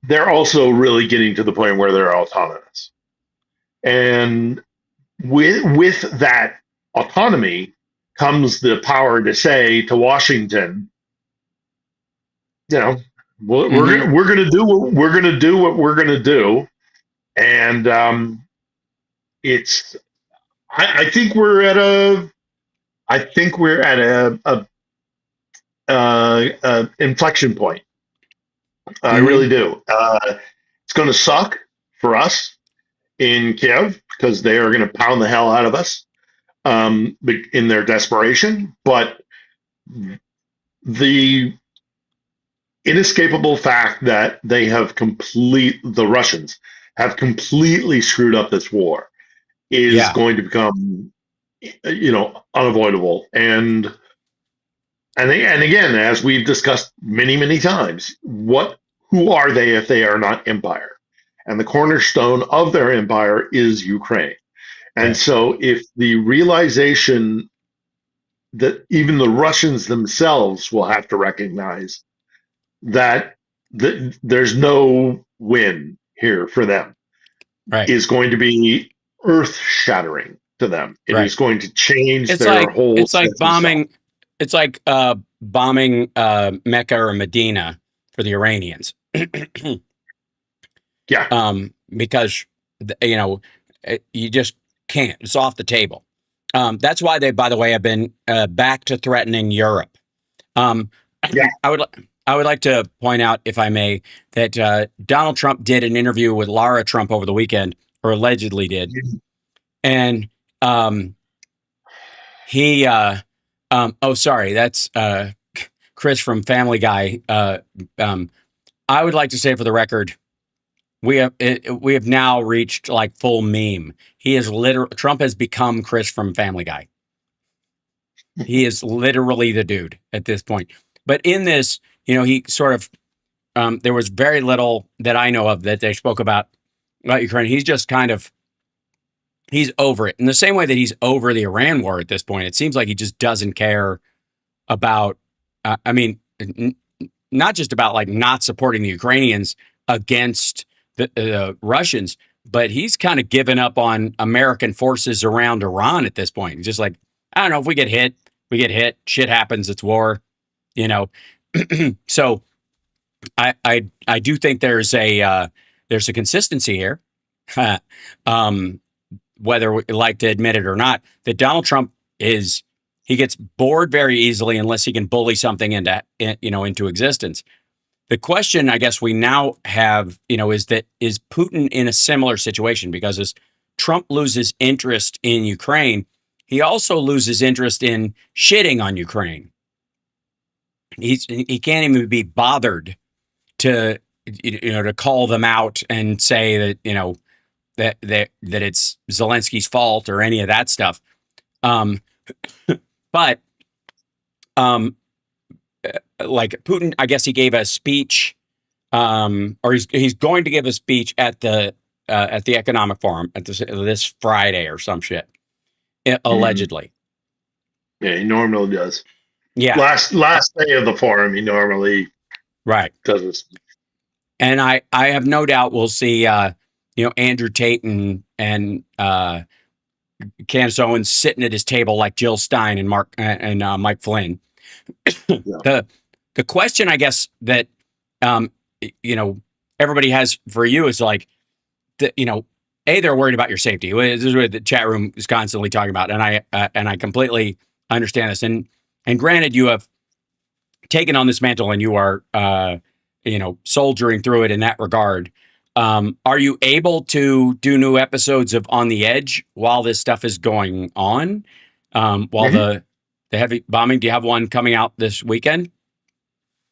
they're also really getting to the point where they're autonomous. And with that autonomy comes the power to say to Washington, you know, we're Mm-hmm. gonna we're gonna do what we're gonna do, and it's I think we're at a inflection point. I Mm-hmm. really do. It's going to suck for us in Kiev because they are going to pound the hell out of us in their desperation. But the inescapable fact that the Russians have completely screwed up this war is Yeah. going to become, unavoidable. And again, as we've discussed many times, who are they if they are not empire? And the cornerstone of their empire is Ukraine. And Right. so, if the realization that even the Russians themselves will have to recognize that there's no win here for them Right. is going to be earth shattering to them. It Right. is going to change It's their like whole it's like sense of self. bombing. It's like bombing Mecca or Medina for the Iranians. Yeah. Because you just can't. It's off the table. That's why they, by the way, have been back to threatening Europe. Um, Yeah. I would like to point out, if I may, that Donald Trump did an interview with Lara Trump over the weekend, or allegedly did, and he. Oh, sorry, that's Chris from Family Guy. I would like to say, for the record, we have now reached like full meme. He is Trump has become Chris from Family Guy. He is literally the dude at this point. But in this, he sort of there was very little that I know of that they spoke about Ukraine. He's just kind of he's over it in the same way that he's over the Iran war at this point. It seems like he just doesn't care about. I mean, not just about like not supporting the Ukrainians against the Russians, but he's kind of given up on American forces around Iran at this point. Just like, I don't know, if we get hit, we get hit. Shit happens. It's war, So I do think there's a consistency here, whether we like to admit it or not, that Donald Trump he gets bored very easily unless he can bully something into existence. The question, I guess, we now have, is Putin in a similar situation? Because as Trump loses interest in Ukraine, he also loses interest in shitting on Ukraine. He can't even be bothered to call them out and say that that it's Zelensky's fault or any of that stuff. But like Putin, I guess he gave a speech, or he's going to give a speech at the economic forum at this Friday or some shit, allegedly. Yeah, he normally does. Yeah, Last day of the forum, he normally right. does this. And I have no doubt we'll see Andrew Tate and Candace Owens sitting at his table like Jill Stein and Mike Flynn. Yeah. The question, I guess, that everybody has for you is like, they're worried about your safety. This is what the chat room is constantly talking about, and I completely understand this. And granted, you have taken on this mantle, and you are soldiering through it in that regard. Are you able to do new episodes of On the Edge while this stuff is going on? While the heavy bombing, do you have one coming out this weekend?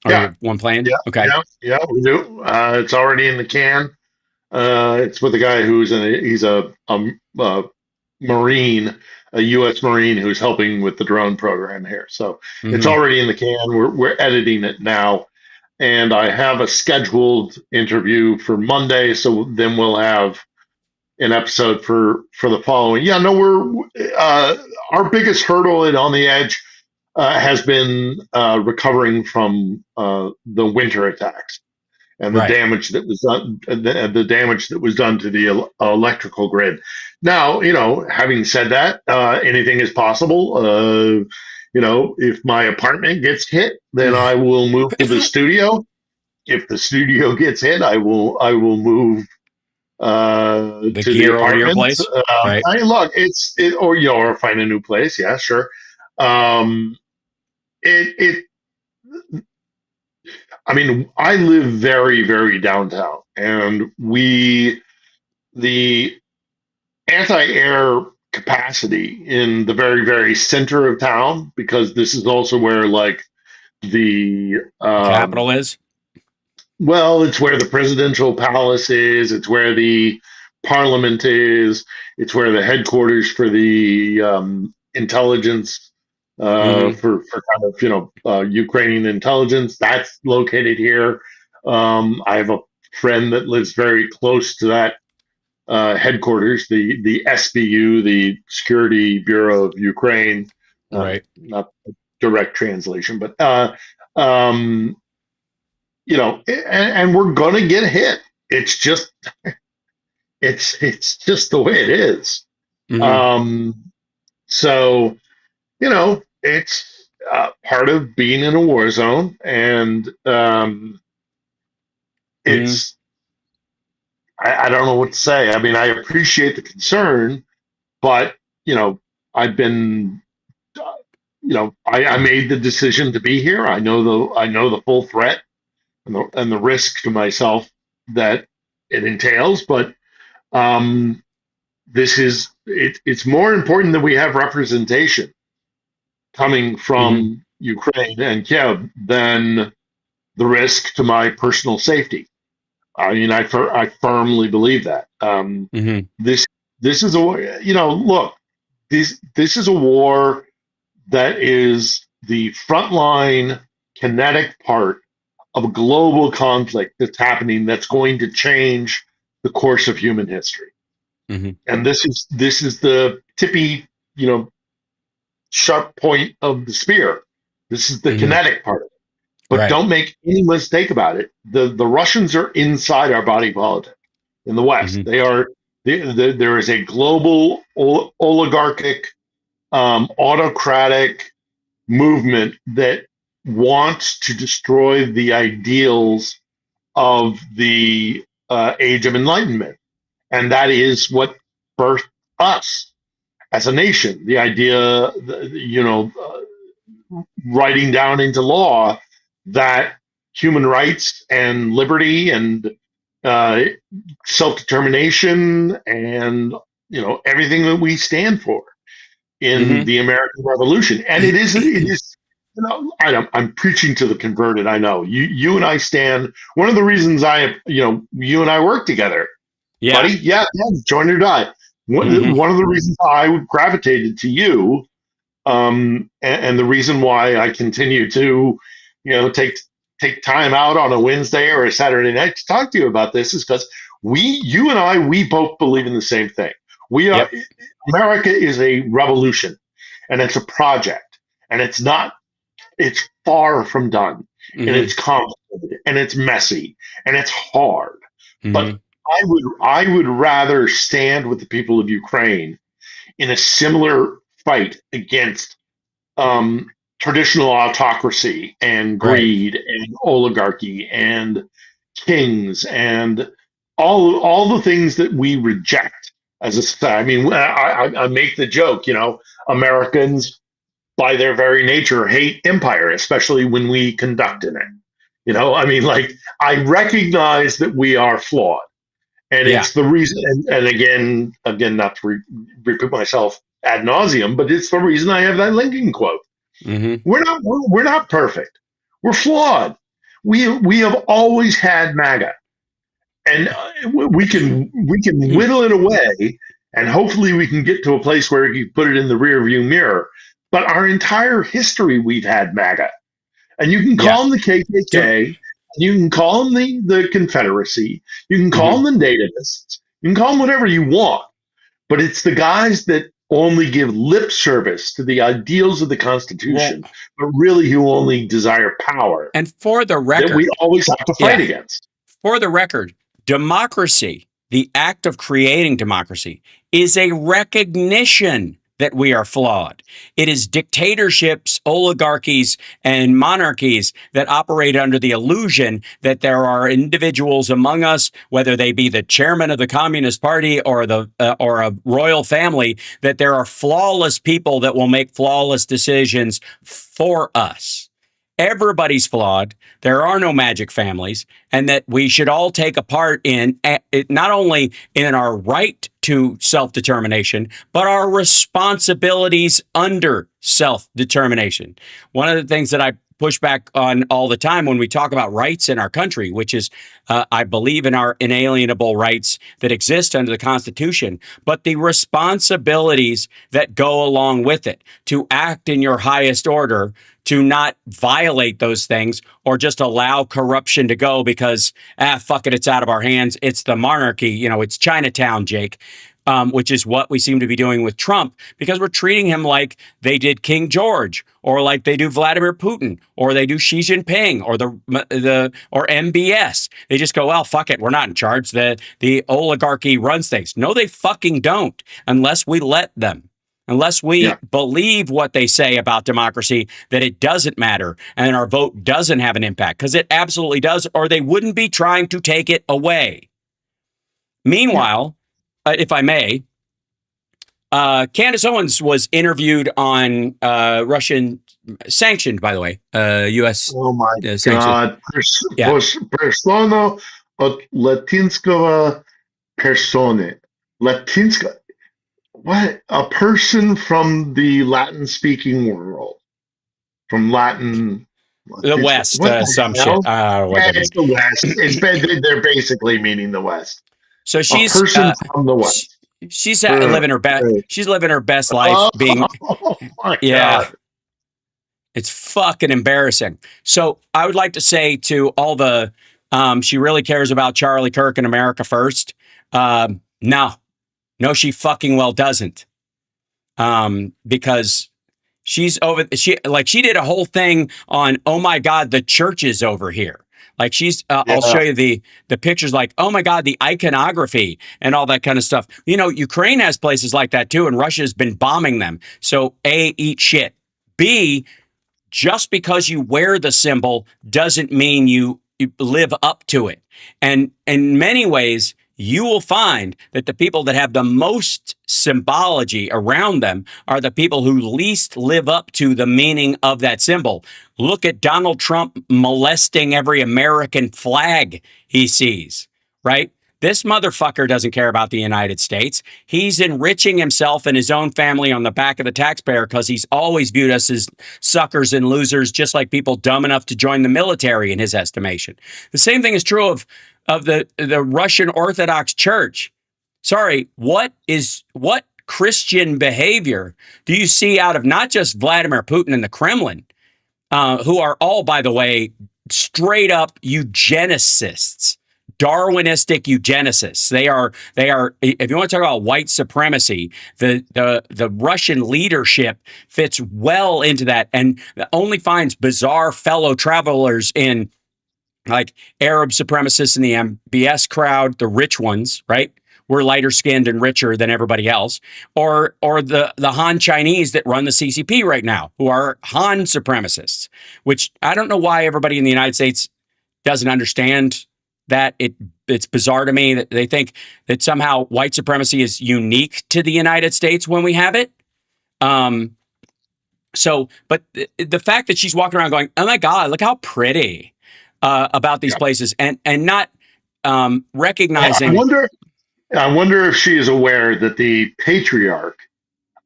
Or you have one planned? Yeah. Okay. Yeah, we do. It's already in the can. It's with a guy he's a Marine, a U.S. Marine who's helping with the drone program here. So it's already in the can. We're editing it now. And I have a scheduled interview for Monday, so then we'll have an episode for the following. Yeah, no, we're our biggest hurdle On the Edge has been recovering from the winter attacks and the damage that was done, the damage that was done to the electrical grid. Now, having said that, anything is possible. If my apartment gets hit, then I will move to the studio. If the studio gets hit, I will move to the over to your apartment. place. Right. Look, or find a new place. Yeah, sure. I mean, I live very, very downtown, and we the anti-air capacity in the very, very center of town, because this is also where like the The capital is. well, it's where the presidential palace is. It's where the parliament is. It's where the headquarters for the intelligence Mm-hmm. for kind of Ukrainian intelligence. That's located here. I have a friend that lives very close to that headquarters, the SBU, the Security Bureau of Ukraine. Right. Not a direct translation, but um, and we're gonna get hit. It's just it's just the way it is. Mm-hmm. Um, so it's part of being in a war zone, and Mm-hmm. it's I don't know what to say. I mean, I appreciate the concern, but I've been I made the decision to be here. I know the full threat and the risk to myself that it entails, but um, it's more important that we have representation coming Mm-hmm. from Ukraine and Kiev than the risk to my personal safety. I mean, I firmly believe that. Mm-hmm. This this is a look, this is a war that is the frontline kinetic part of a global conflict that's happening, that's going to change the course of human history. Mm-hmm. And this is the tippy, sharp point of the spear. This is the Mm-hmm. kinetic part of it. But Right. don't make any mistake about it. The Russians are inside our body politic in the West. Mm-hmm. They are. There is a global oligarchic, autocratic movement that wants to destroy the ideals of the Age of Enlightenment, and that is what birthed us as a nation. The idea, writing down into law that human rights and liberty and uh, self determination and everything that we stand for in Mm-hmm. the American Revolution. And it is I'm preaching to the converted. I know you and I stand. One of the reasons you and I work together, buddy. Yeah. Yeah, join or die. Mm-hmm. One of the reasons I gravitated to you, and the reason why I continue to, take time out on a Wednesday or a Saturday night to talk to you about this, is because you and I, we both believe in the same thing. We are Yep. America is a revolution, and it's a project, and it's not. It's far from done, and Mm-hmm. it's complicated, and it's messy, and it's hard. But Mm-hmm. I would rather stand with the people of Ukraine in a similar fight against um, traditional autocracy and Right. greed and oligarchy and kings and all the things that we reject as a society. I mean, I make the joke, Americans by their very nature hate empire, especially when we conduct in it. I mean, like, I recognize that we are flawed, and Yeah. it's the reason. And again, not to repeat myself ad nauseum, but it's the reason I have that Lincoln quote. Mm-hmm. We're not perfect. We're flawed. We have always had MAGA, and we can whittle it away, and hopefully we can get to a place where you put it in the rear view mirror. But our entire history, we've had MAGA, and you can Yeah. call them the So. KKK, you can call them the Confederacy, you can call Mm-hmm. them the nativists, you can call them whatever you want, but it's the guys that only give lip service to the ideals of the Well, Constitution, but really who only desire power, and for the that we record, always have to fight yeah. against. For the record, democracy, the act of creating democracy, is a recognition that we are flawed. It is dictatorships, oligarchies, and monarchies that operate under the illusion that there are individuals among us, whether they be the chairman of the Communist Party or or a royal family, that there are flawless people that will make flawless decisions for us. everybody's flawed. There are no magic families, and that we should all take a part in not only in our right to self-determination, but our responsibilities under self-determination. One of the things that I push back on all the time when we talk about rights in our country, which is, I believe in our inalienable rights that exist under the Constitution, but the responsibilities that go along with it to act in your highest order, to not violate those things or just allow corruption to go because, fuck it, it's out of our hands. It's the monarchy. You know, it's Chinatown, Jake. Which is what we seem to be doing with Trump, because we're treating him like they did King George, or like they do Vladimir Putin, or they do Xi Jinping, or or MBS. They just go, well, fuck it, we're not in charge. The oligarchy runs things. No, they fucking don't, unless we let them. Unless we believe what they say about democracy, that it doesn't matter and our vote doesn't have an impact, because it absolutely does, or they wouldn't be trying to take it away. Meanwhile, if I may, Candace Owens was interviewed on Russian sanctioned, by the way, U.S. Oh my sanctioned. God! Persona от латинского persone. Latinska. What? A person from the Latin-speaking world, from Latin. The West, what the some hell? shit. Yeah, it's the West. They're basically meaning the West. So she's a person from the West. She's living her best. She's living her best life. Being, oh my yeah, God. It's fucking embarrassing. So I would like to say to all the, she really cares about Charlie Kirk and America first. No, she fucking well doesn't. Because she did a whole thing on, oh my God, the church is over here. Like I'll show you the pictures, like, oh my God, the iconography and all that kind of stuff. You know, Ukraine has places like that too, and Russia's been bombing them. So A, eat shit. B, just because you wear the symbol doesn't mean you live up to it. And in many ways, you will find that the people that have the most symbology around them are the people who least live up to the meaning of that symbol. Look at Donald Trump molesting every American flag he sees, right? This motherfucker doesn't care about the United States. He's enriching himself and his own family on the back of the taxpayer because he's always viewed us as suckers and losers, just like people dumb enough to join the military in his estimation. The same thing is true of the Russian Orthodox Church. Sorry, what Christian behavior do you see out of not just Vladimir Putin and the Kremlin, who are all, by the way, straight up eugenicists, Darwinistic eugenicists. They are. If you want to talk about white supremacy, the Russian leadership fits well into that, and only finds bizarre fellow travelers in, like, Arab supremacists in the MBS crowd, the rich ones, right? We're lighter skinned and richer than everybody else, or the Han Chinese that run the CCP right now, who are Han supremacists. Which I don't know why everybody in the United States doesn't understand that. It's bizarre to me that they think that somehow white supremacy is unique to the United States when we have it. But the fact that she's walking around going, oh my God, look how pretty, about these places, and not recognizing. I wonder if she is aware that the patriarch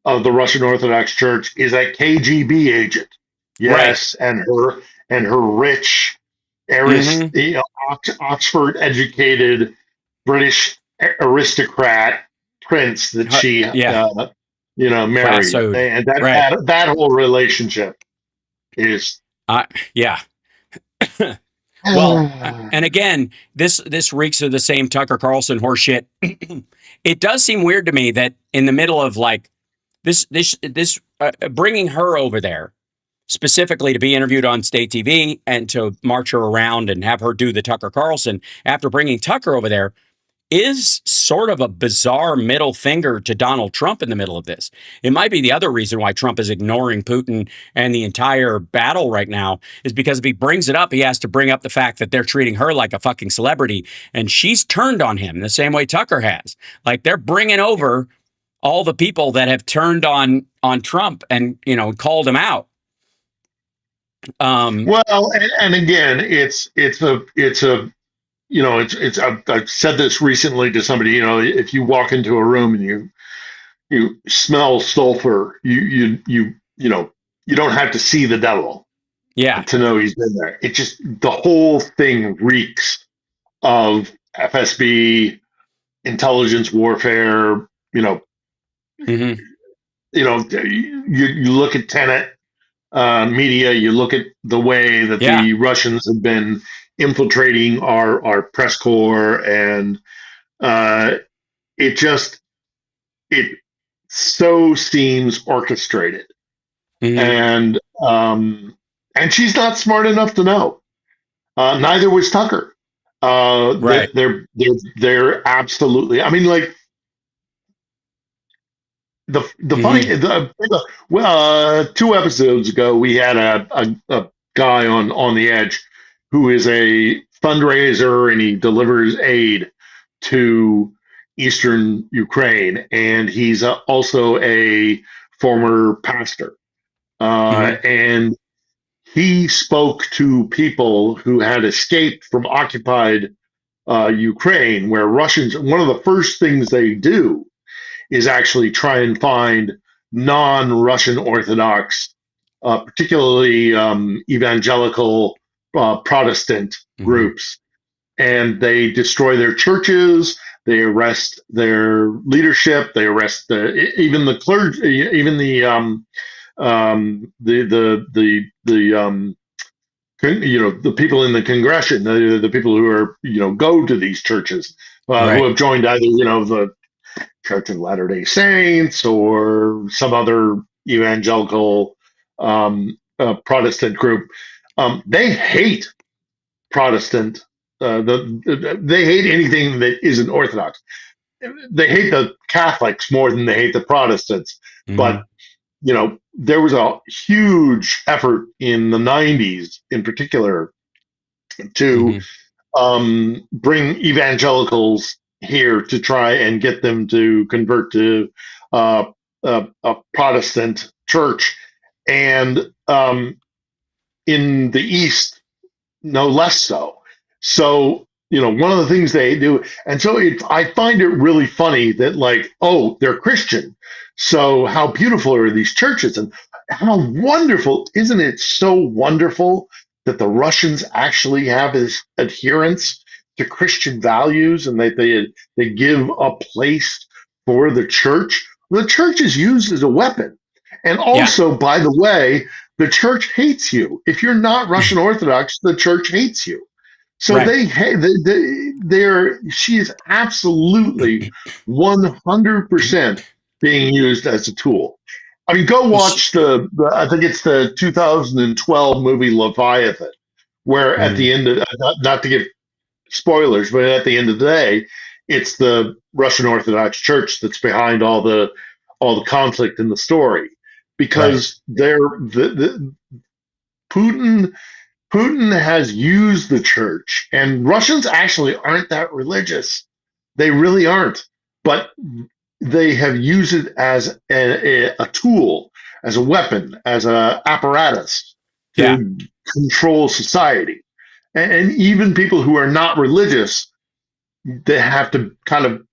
of the Russian Orthodox Church is a KGB agent. Yes, right. and her rich, Oxford-educated British aristocrat prince that she, married, and that whole relationship is, yeah. Well, and again, this reeks of the same Tucker Carlson horseshit. It does seem weird to me that in the middle of like this bringing her over there specifically to be interviewed on state TV and to march her around and have her do the Tucker Carlson after bringing Tucker over there is sort of a bizarre middle finger to Donald Trump in the middle of this. It might be the other reason why Trump is ignoring Putin and the entire battle right now, is because if he brings it up, he has to bring up the fact that they're treating her like a fucking celebrity, and she's turned on him the same way Tucker has. Like, they're bringing over all the people that have turned on Trump and, called him out. Well, and again, it's a I've said this recently to somebody. If you walk into a room and you smell sulfur, you don't have to see the devil Yeah. to know he's been there. It just the whole thing reeks of FSB, intelligence warfare. Hmm. You look at Tenet media, you look at the way that Yeah. the Russians have been infiltrating our press corps, and uh, it it so seems orchestrated, Hmm. and she's not smart enough to know. Neither was Tucker. Right. They're absolutely. I mean, like the funny Hmm. well, 2 episodes ago we had a guy on the edge who is a fundraiser, and he delivers aid to eastern Ukraine, and he's also a former pastor, Hmm. and he spoke to people who had escaped from occupied Ukraine, where Russians, one of the first things they do is actually try and find non-Russian Orthodox, particularly evangelical Protestant Hmm. groups, and they destroy their churches. They arrest their leadership. They arrest even the clergy, even the people in the congression, the people who are go to these churches, who Right. have joined either the Church of Latter Day Saints or some other evangelical Protestant group. They hate Protestant. They hate anything that isn't Orthodox. They hate the Catholics more than they hate the Protestants. Hmm. But there was a huge effort in the '90s, in particular, to Hmm. bring evangelicals here to try and get them to convert to a Protestant church, and in the East, no less so. So, one of the things they do, and so I find it really funny that, like, oh, they're Christian. So, how beautiful are these churches? And how wonderful, isn't it so wonderful that the Russians actually have this adherence to Christian values, and that they give a place for the church? The church is used as a weapon. And Yeah. also, by the way, the church hates you. If you're not Russian Orthodox, the church hates you. So Right. they hate. They're. She is absolutely 100% being used as a tool. I mean, go She, watch I think it's the 2012 movie Leviathan, where at mhm. the end of, not to give spoilers, but at the end of the day, it's the Russian Orthodox Church that's behind all the conflict in the story, Right. because Putin Putin has used the church, and Russians actually aren't that religious. They really aren't, but they have used it as a tool, as a weapon, as an apparatus Yeah. to control society. And even people who are not religious, they have to kind of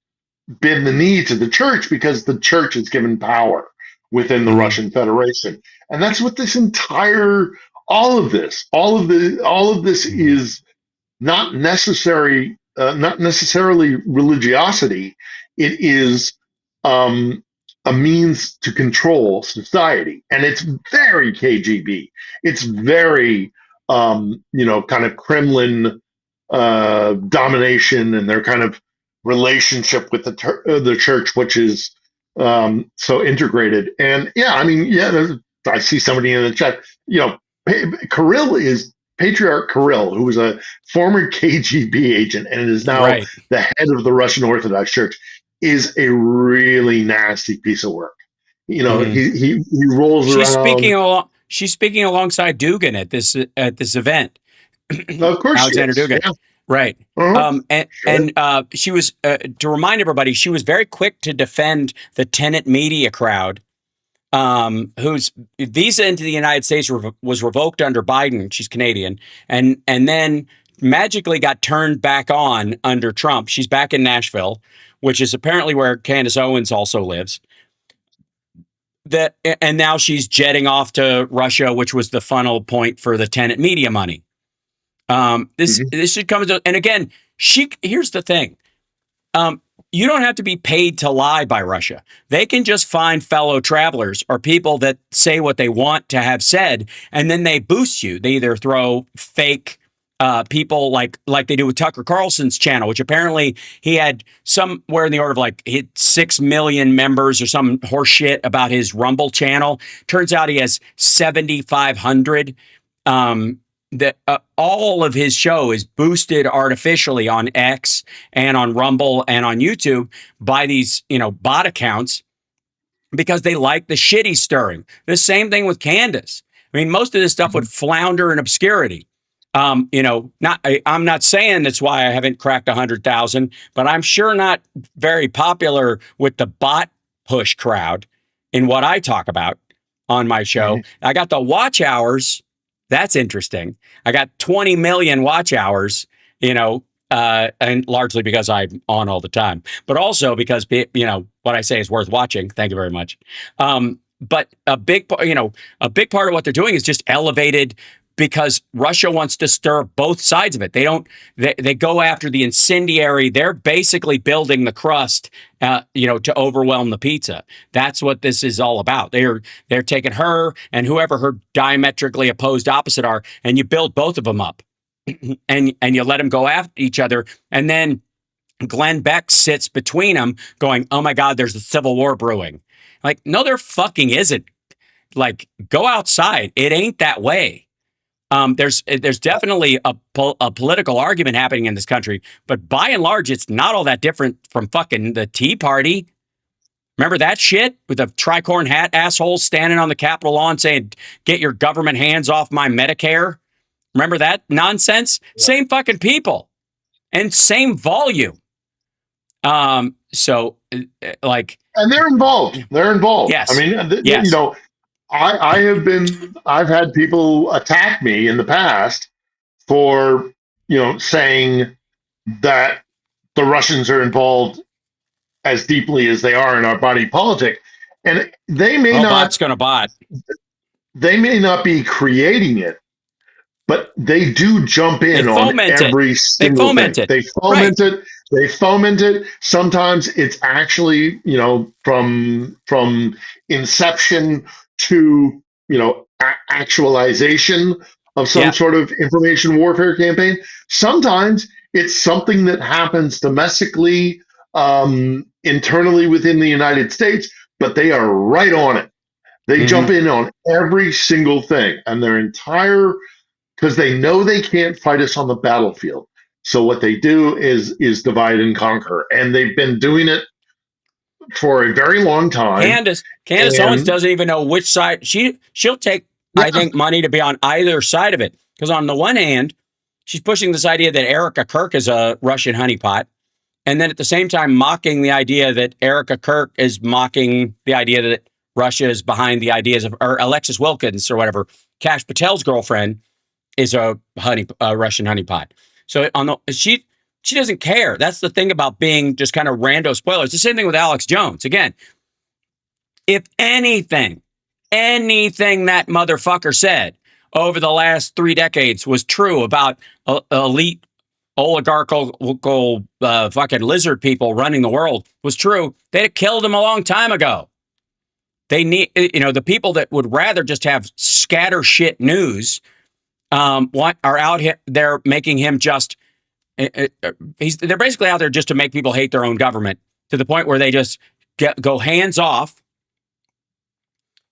bend the knee to the church, because the church is given power within the Hmm. Russian Federation. And that's what this entire all of this Hmm. is not necessarily religiosity. It is um, a means to control society, and it's very KGB. It's very kind of Kremlin domination, and their kind of relationship with the church, which is so integrated. And yeah, I mean, yeah, I see somebody in the chat. Kirill is Patriarch Kirill, who was a former KGB agent and is now Right. the head of the Russian Orthodox Church, is a really nasty piece of work. Hmm. He rolls around. She's speaking alongside Dugan at this event. Of course she Alexander is. Dugan. Yeah. Right. Uh-huh. Sure. And she was to remind everybody, she was very quick to defend the tenant media crowd whose visa into the United States was revoked under Biden. She's Canadian, and then magically got turned back on under Trump. She's back in Nashville, which is apparently where Candace Owens also lives. And now she's jetting off to Russia, which was the funnel point for the tenant media money. This should come to, and again, here's the thing. You don't have to be paid to lie by Russia. They can just find fellow travelers or people that say what they want to have said, and then they boost you. They either throw fake people like they do with Tucker Carlson's channel, which apparently he had somewhere in the order of like 6 million members or some horse shit about his Rumble channel. Turns out he has 7,500. That all of his show is boosted artificially on X and on Rumble and on YouTube by these, bot accounts because they like the shit he's stirring. The same thing with Candace. I mean, most of this stuff would flounder in obscurity. I'm not saying that's why I haven't cracked 100,000, but I'm sure not very popular with the bot push crowd in what I talk about on my show. I got the watch hours. That's interesting. I got 20 million watch hours, and largely because I'm on all the time, but also because, what I say is worth watching. Thank you very much. But a big part of what they're doing is just elevated because Russia wants to stir both sides of it. They go after the incendiary. They're basically building the crust, to overwhelm the pizza. That's what this is all about. They're taking her and whoever her diametrically opposed opposite are, and you build both of them up, and you let them go after each other. And then Glenn Beck sits between them going, oh my God, there's a civil war brewing. Like, no, there fucking isn't. Like, go outside. It ain't that way. There's definitely a political argument happening in this country, but by and large, it's not all that different from fucking the Tea Party. Remember that shit with the tricorn hat assholes standing on the Capitol lawn saying, get your government hands off my Medicare? Remember that nonsense? Yeah. Same fucking people and same volume. And they're involved. They're involved. Yes. I mean, yes. I've had people attack me in the past for, saying that the Russians are involved as deeply as they are in our body politic. And they may bot's gonna bot. They may not be creating it, but they do jump in on every single thing. They foment it. They foment it. Sometimes it's actually, from inception to, actualization of some sort of information warfare campaign. Sometimes it's something that happens domestically, internally within the United States, but they are right on it. They jump in on every single thing, and because they know they can't fight us on the battlefield. So what they do is divide and conquer, and they've been doing it for a very long time. Candace Owens doesn't even know which side she'll take. I think money to be on either side of it, because on the one hand, she's pushing this idea that Erica Kirk is a Russian honeypot, and then at the same time mocking the idea that Erica Kirk is mocking the idea that Russia is behind the ideas of, or Alexis Wilkins or whatever, Kash Patel's girlfriend, is a Russian honeypot. So she doesn't care. That's the thing about being just kind of rando spoilers. The same thing with Alex Jones. Again, if anything that motherfucker said over the last 3 decades was true about elite oligarchical fucking lizard people running the world was true, they'd have killed him a long time ago. They need, the people that would rather just have scatter shit news are out here. They're making him just. They're basically out there just to make people hate their own government to the point where they just go hands off,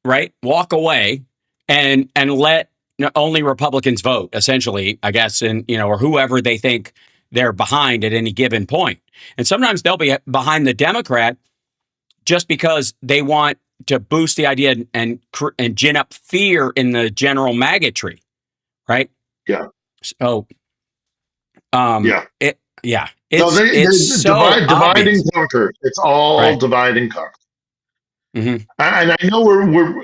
right? Walk away and let only Republicans vote, essentially, I guess, and or whoever they think they're behind at any given point. And sometimes they'll be behind the Democrat just because they want to boost the idea and gin up fear in the general maggotry. Right? Yeah. So, It's so divide and conquer. It's all divide and conquer. Mm-hmm. And I know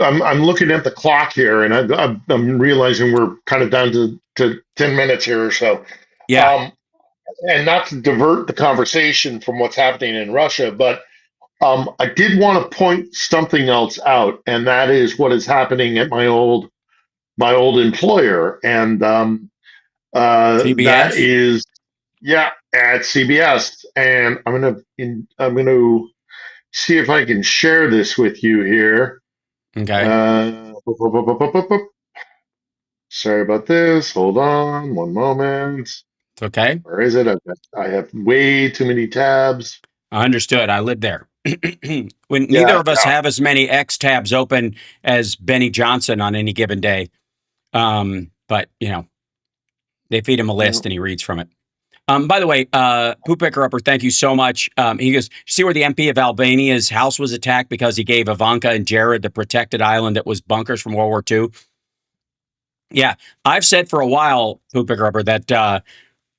I'm looking at the clock here, and I'm realizing we're kind of down to 10 minutes here or so. Yeah. Um, and not to divert the conversation from what's happening in Russia, but I did want to point something else out, and that is what is happening at my old employer, and that CBS. is yeah at CBS, and I'm gonna see if I can share this with you here. Okay. Uh, Sorry about this. Hold on one moment. It's okay. Where is it? I have way too many tabs. I understood. I lived there. When neither Yeah, of us have as many X tabs open as Benny Johnson on any given day. But they feed him a yeah. list and he reads from it. By the way, Poop Picker Upper, thank you so much. He goes, see where the MP of Albania's house was attacked because he gave Ivanka and Jared the protected island that was bunkers from World War II? Yeah, I've said for a while, Poop Picker Upper, that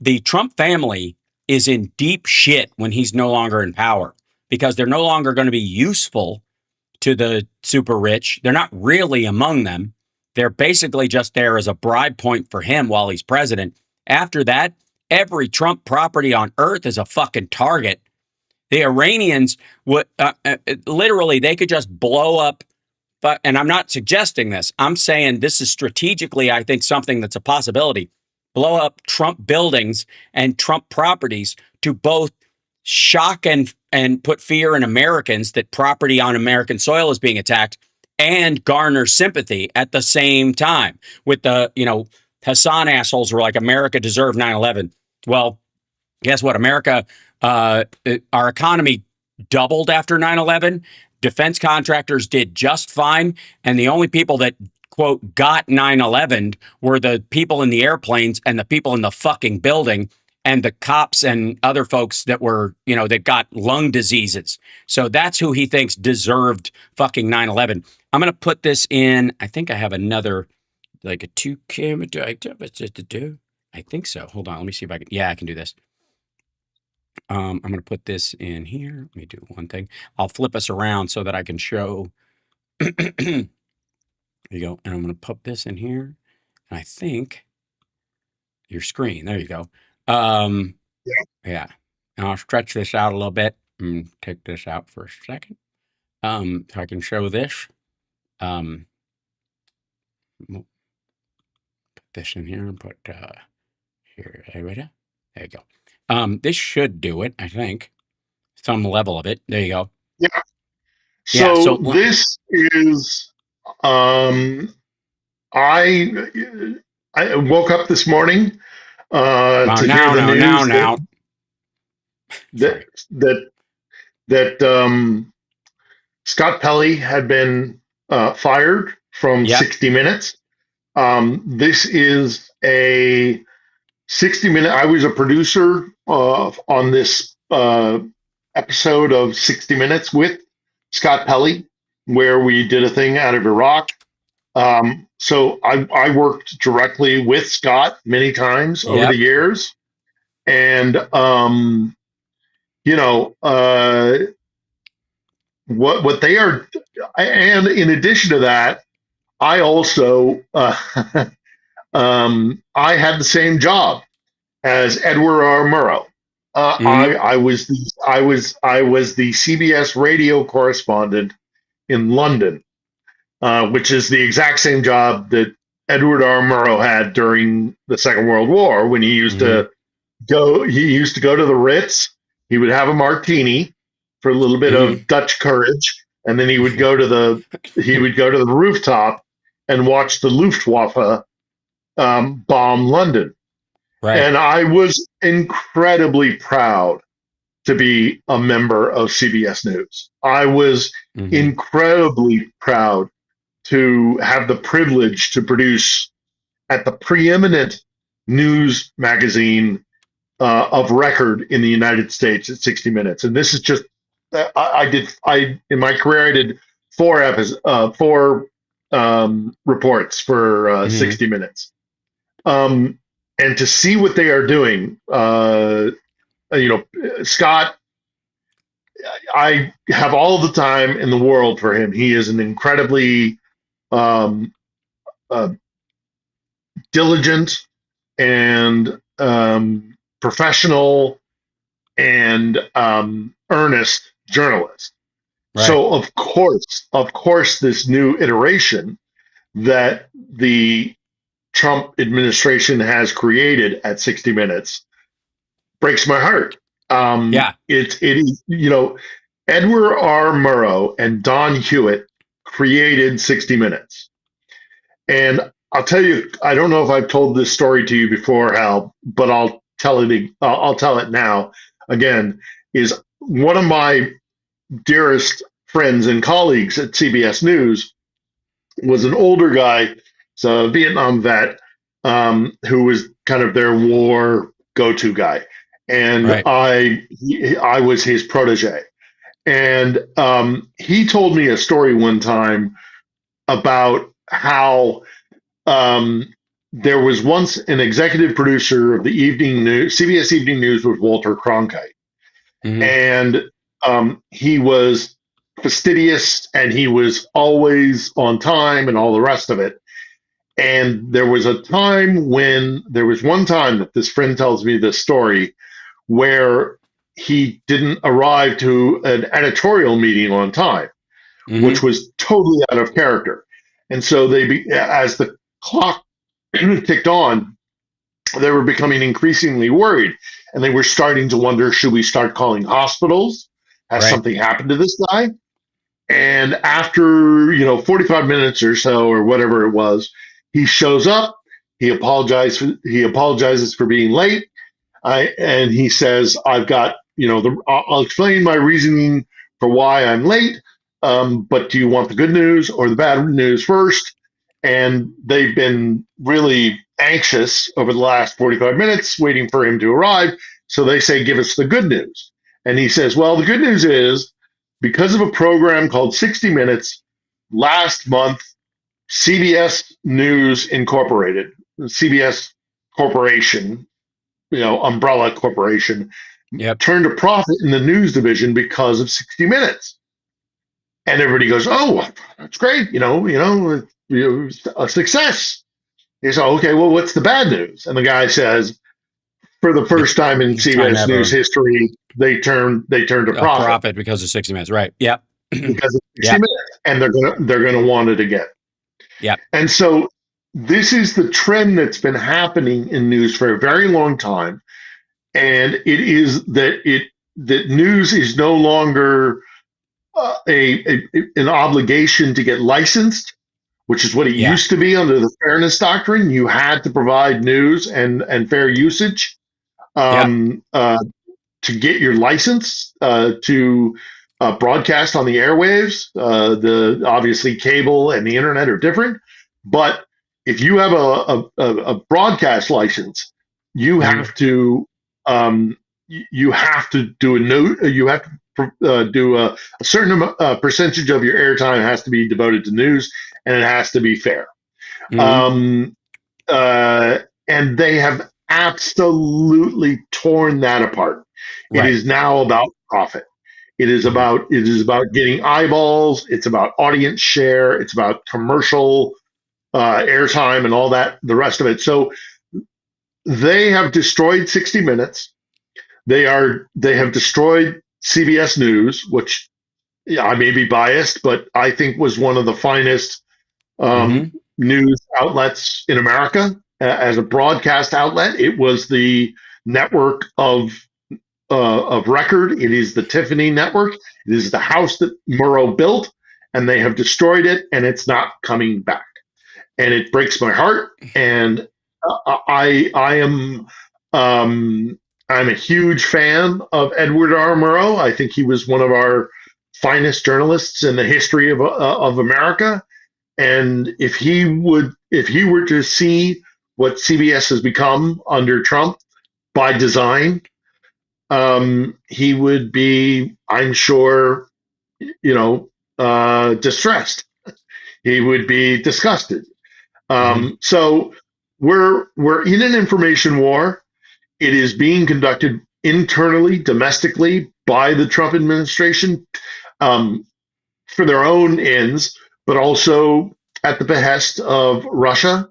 the Trump family is in deep shit when he's no longer in power because they're no longer going to be useful to the super rich. They're not really among them. They're basically just there as a bribe point for him while he's president. After that, every Trump property on earth is a fucking target. The Iranians would literally, they could just blow up. But, and I'm not suggesting this. I'm saying this is strategically, I think, something that's a possibility. Blow up Trump buildings and Trump properties to both shock and put fear in Americans that property on American soil is being attacked and garner sympathy at the same time with the, Hassan assholes were like, America deserved 9/11. Well, guess what? Our economy doubled after 9/11. Defense contractors did just fine. And the only people that, quote, got 9/11 were the people in the airplanes and the people in the fucking building and the cops and other folks that were, that got lung diseases. So that's who he thinks deserved fucking 9/11. I'm going to put this in. I think I have another, like a 2 camera. I think so. Hold on. Let me see if I can. Yeah, I can do this. I'm going to put this in here. Let me do one thing. I'll flip us around so that I can show. There you go. And I'm going to put this in here. And I think your screen. There you go. Yeah. And I'll stretch this out a little bit and take this out for a second. So I can show this. We'll put this in here and put here. There you go. This should do it, I think. Some level of it. There you go. Yeah. Yeah. So So this is I I woke up this morning to hear the news that Sorry. that that Scott Pelley had been fired from Yep. 60 Minutes. This is a 60-minute. I was a producer on this episode of 60 Minutes with Scott Pelley, where we did a thing out of Iraq. So I worked directly with Scott many times over the Yep. years, and what they are, and in addition to that, I also I had the same job as Edward R. Murrow. Mm-hmm. I was the CBS radio correspondent in London, which is the exact same job that Edward R. Murrow had during the Second World War when he used Mm-hmm. to go. He used to go to the Ritz. He would have a martini for a little bit Mm-hmm. of Dutch courage, and then he would go to the rooftop and watch the Luftwaffe bomb London. Right. And I was incredibly proud to be a member of CBS News. I was Mm-hmm. incredibly proud to have the privilege to produce at the preeminent news magazine of record in the United States at 60 Minutes. And this is just, in my career, I did four reports for Mm-hmm. 60 Minutes. And to see what they are doing, Scott I have all the time in the world for him. He is an incredibly um, uh, diligent and professional and earnest journalist. Right. So of course, this new iteration that the Trump administration has created at 60 Minutes breaks my heart. Yeah. It is, Edward R. Murrow and Don Hewitt created 60 Minutes. And I'll tell you, I don't know if I've told this story to you before, Hal, but I'll tell it now. Again, is one of my dearest friends and colleagues at CBS News was an older guy, so a Vietnam vet, who was kind of their war go-to guy, and Right. I was his protege, and he told me a story one time about how there was once an executive producer of the evening news, CBS Evening News, was Walter Cronkite, Hmm. and he was fastidious and he was always on time and all the rest of it. And there was one time that this friend tells me this story where he didn't arrive to an editorial meeting on time, Hmm. which was totally out of character. And so as the clock ticked on, they were becoming increasingly worried, and they were starting to wonder, should we start calling hospitals? Has Right. something happened to this guy? And after 45 minutes or so, or whatever it was, he shows up. He apologizes for being late. And he says, I've got, I'll explain my reasoning for why I'm late. But do you want the good news or the bad news first? And they've been really anxious over the last 45 minutes waiting for him to arrive. So they say, give us the good news. And he says, well, the good news is because of a program called 60 Minutes last month, CBS News Incorporated, CBS Corporation, umbrella corporation, Yep. turned a profit in the news division because of 60 Minutes. And everybody goes, "Oh, that's great! A success." He says, "Okay, well, what's the bad news?" And the guy says, "For the The first time in first time CBS News ever, history, they turned a a profit profit because of 60 Minutes. Right. Yep. because of 60 Yep. Minutes, and they're gonna want it again." Yep. And so this is the trend that's been happening in news for a very long time, and it is that news is no longer an obligation to get licensed, which is what it Yeah. used to be under the fairness doctrine. You had to provide news and fair usage Yep. to get your license to broadcast on the airwaves. The obviously cable and the internet are different, but if you have a broadcast license, you Mhm. have to you have to do a note. You have to do a certain percentage of your airtime has to be devoted to news, and it has to be fair. Mhm. Um, and they have absolutely torn that apart. It Right. is now about profit. Mhm. It is about getting eyeballs. It's about audience share. It's about commercial airtime and all that, the rest of it. So they have destroyed 60 Minutes. They have destroyed CBS News, which, yeah, I may be biased, but I think was one of the finest Mhm. news outlets in America as a broadcast outlet. It was the network of record. It is the Tiffany network. It is the house that Murrow built, and they have destroyed it, and it's not coming back. And it breaks my heart. And I am I'm a huge fan of Edward R. Murrow. I think he was one of our finest journalists in the history of America. And if he were to see what CBS has become under Trump by design, he would be, I'm sure, distressed. He would be disgusted. Mhm. So we're in an information war. It is being conducted internally, domestically, by the Trump administration for their own ends, but also at the behest of Russia.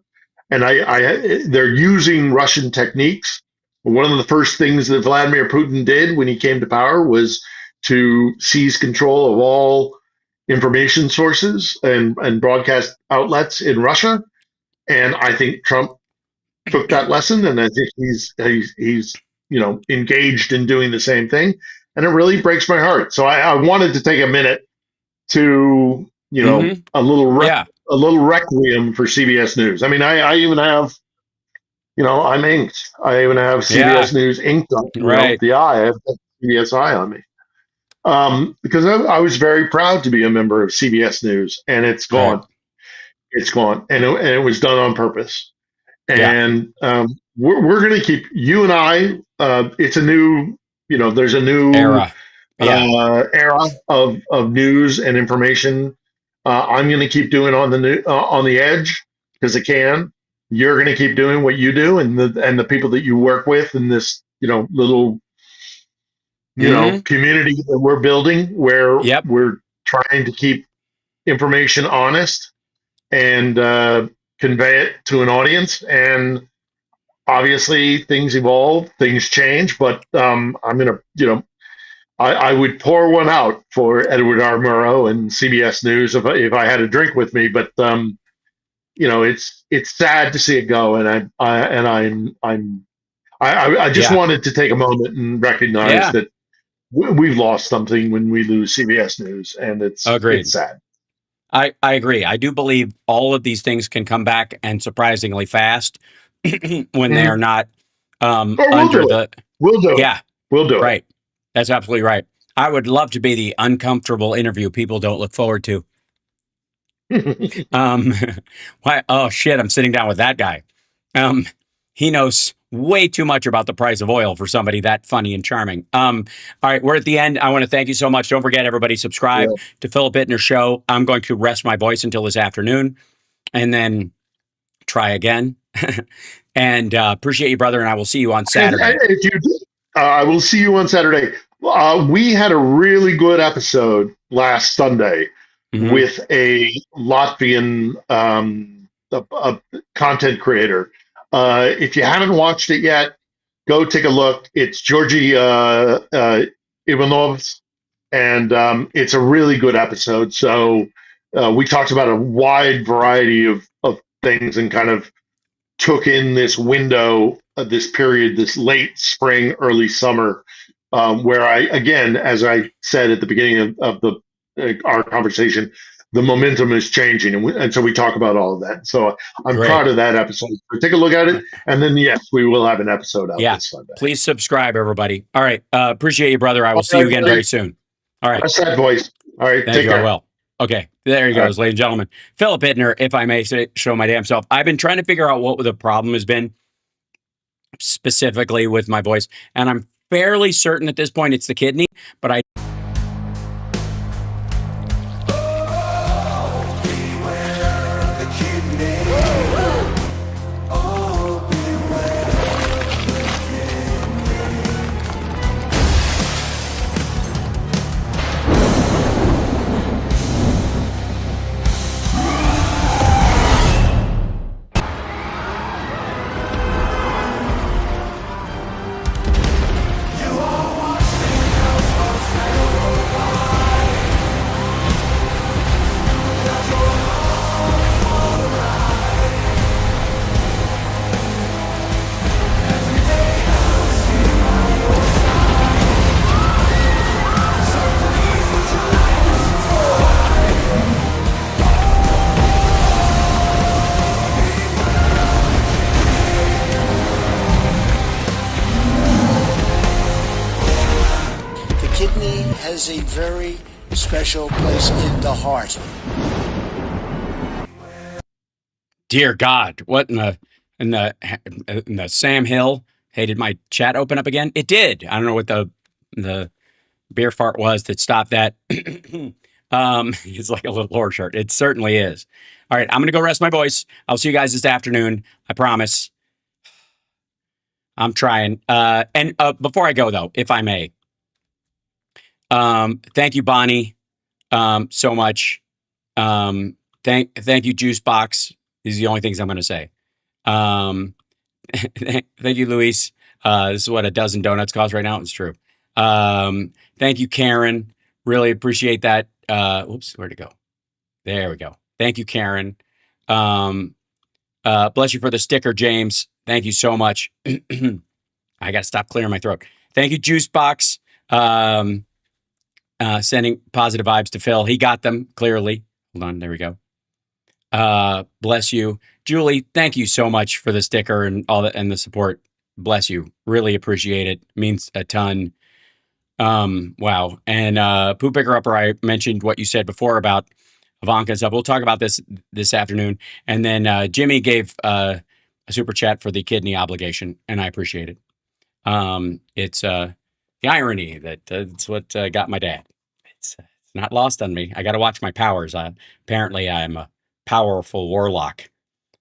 And they're using Russian techniques. One of the first things that Vladimir Putin did when he came to power was to seize control of all information sources and broadcast outlets in Russia. And I think Trump took that lesson, and I think he's engaged in doing the same thing, and it really breaks my heart. So I wanted to take a minute to a little Yeah. a little requiem for CBS News. I mean, I even have I'm inked. I even have CBS News inked on Right. the eye. I have CBS eye on me. Because I was very proud to be a member of CBS News, and it's gone. Right. It's gone, and it was done on purpose. Yeah. And we're going to keep you and I. It's a new, there's a new Era. Yeah. era of news and information. I'm going to keep doing on the edge because I can. You're going to keep doing what you do, and the people that you work with in this little community that we're building, where Yep. we're trying to keep information honest and convey it to an audience. And obviously, things evolve, things change, but I'm gonna, I would pour one out for Edward R. Murrow and CBS News if I had a drink with me. But it's sad to see it go, and I just wanted to take a moment and recognize that we've lost something when we lose CBS News, and it's sad. I agree. I do believe all of these things can come back, and surprisingly fast, when they are not under the. We'll do it. Yeah, we'll do it. Right. That's absolutely right. I would love to be the uncomfortable interview people don't look forward to. Why? Oh shit! I'm sitting down with that guy. He knows way too much about the price of oil for somebody that funny and charming. All right, we're at the end. I want to thank you so much. Don't forget, everybody, subscribe to Philip Bittner Show. I'm going to rest my voice until this afternoon, and then try again. And appreciate you, brother. And I will see you on Saturday. And if you do, I will see you on Saturday. We had a really good episode last Sunday with a Latvian content creator. If you haven't watched it yet, go take a look. It's Georgie Ivanovs, and it's a really good episode. So we talked about a wide variety of things and kind of took in this window of this period, this late spring, early summer, where again, as I said at the beginning of our conversation, the momentum is changing, and so we talk about all of that. So I'm proud of that episode. So take a look at it, and then yes, we will have an episode out this Sunday. Please subscribe, everybody. All right, appreciate you, brother. I will see you again very soon. All right, that's that voice. All right, thank you. Well, okay, there he goes, ladies and gentlemen. Philip Bittner, if I may show my damn self. I've been trying to figure out what the problem has been specifically with my voice, and I'm fairly certain at this point it's the kidney, but I. Has a very special place in the heart. Dear God, what in the Sam Hill? Hey, did my chat open up again? It did. I don't know what the beer fart was that stopped that. It's like a little horse shirt. It certainly is. All right, I'm gonna go rest my voice. I'll see you guys this afternoon. I promise. I'm trying. And before I go though, if I may. Thank you, Bonnie, so much. Thank you, Juicebox. These are the only things I'm going to say. Thank you, Luis. This is what a dozen donuts cost right now. It's true. Thank you, Karen. Really appreciate that. Whoops, where'd it go? There we go. Thank you, Karen. Bless you for the sticker, James. Thank you so much. I got to stop clearing my throat. Thank you, Juicebox. Sending positive vibes to Phil. He got them clearly. Hold on. There we go. Bless you, Julie. Thank you so much for the sticker and all that and the support. Bless you. Really appreciate it. Means a ton. Wow. And Poo Picker Upper, I mentioned what you said before about Ivanka and stuff. We'll talk about this afternoon. And then Jimmy gave a super chat for the kidney obligation, and I appreciate it. It's the irony that it's what got my dad. It's not lost on me. I got to watch my powers. Apparently, I'm a powerful warlock,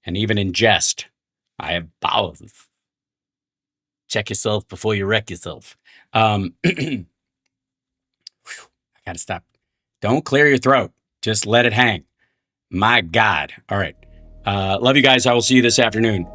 and even in jest, I have powers. Check yourself before you wreck yourself. I got to stop. Don't clear your throat. Just let it hang. My God. All right. Love you guys. I will see you this afternoon.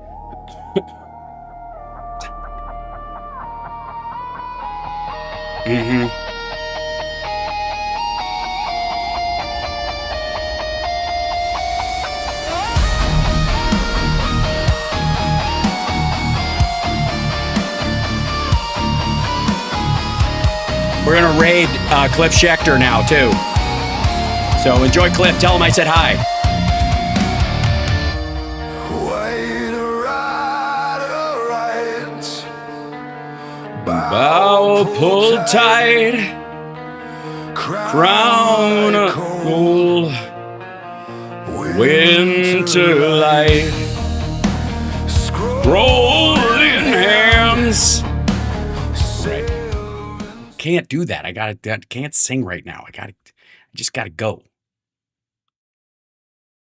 We're going to raid Cliff Schechter now, too. So enjoy Cliff. Tell him I said hi. Bow pulled tight, crown of gold, winter light, rolling hands. Right. Can't do that. I can't sing right now. I just gotta go.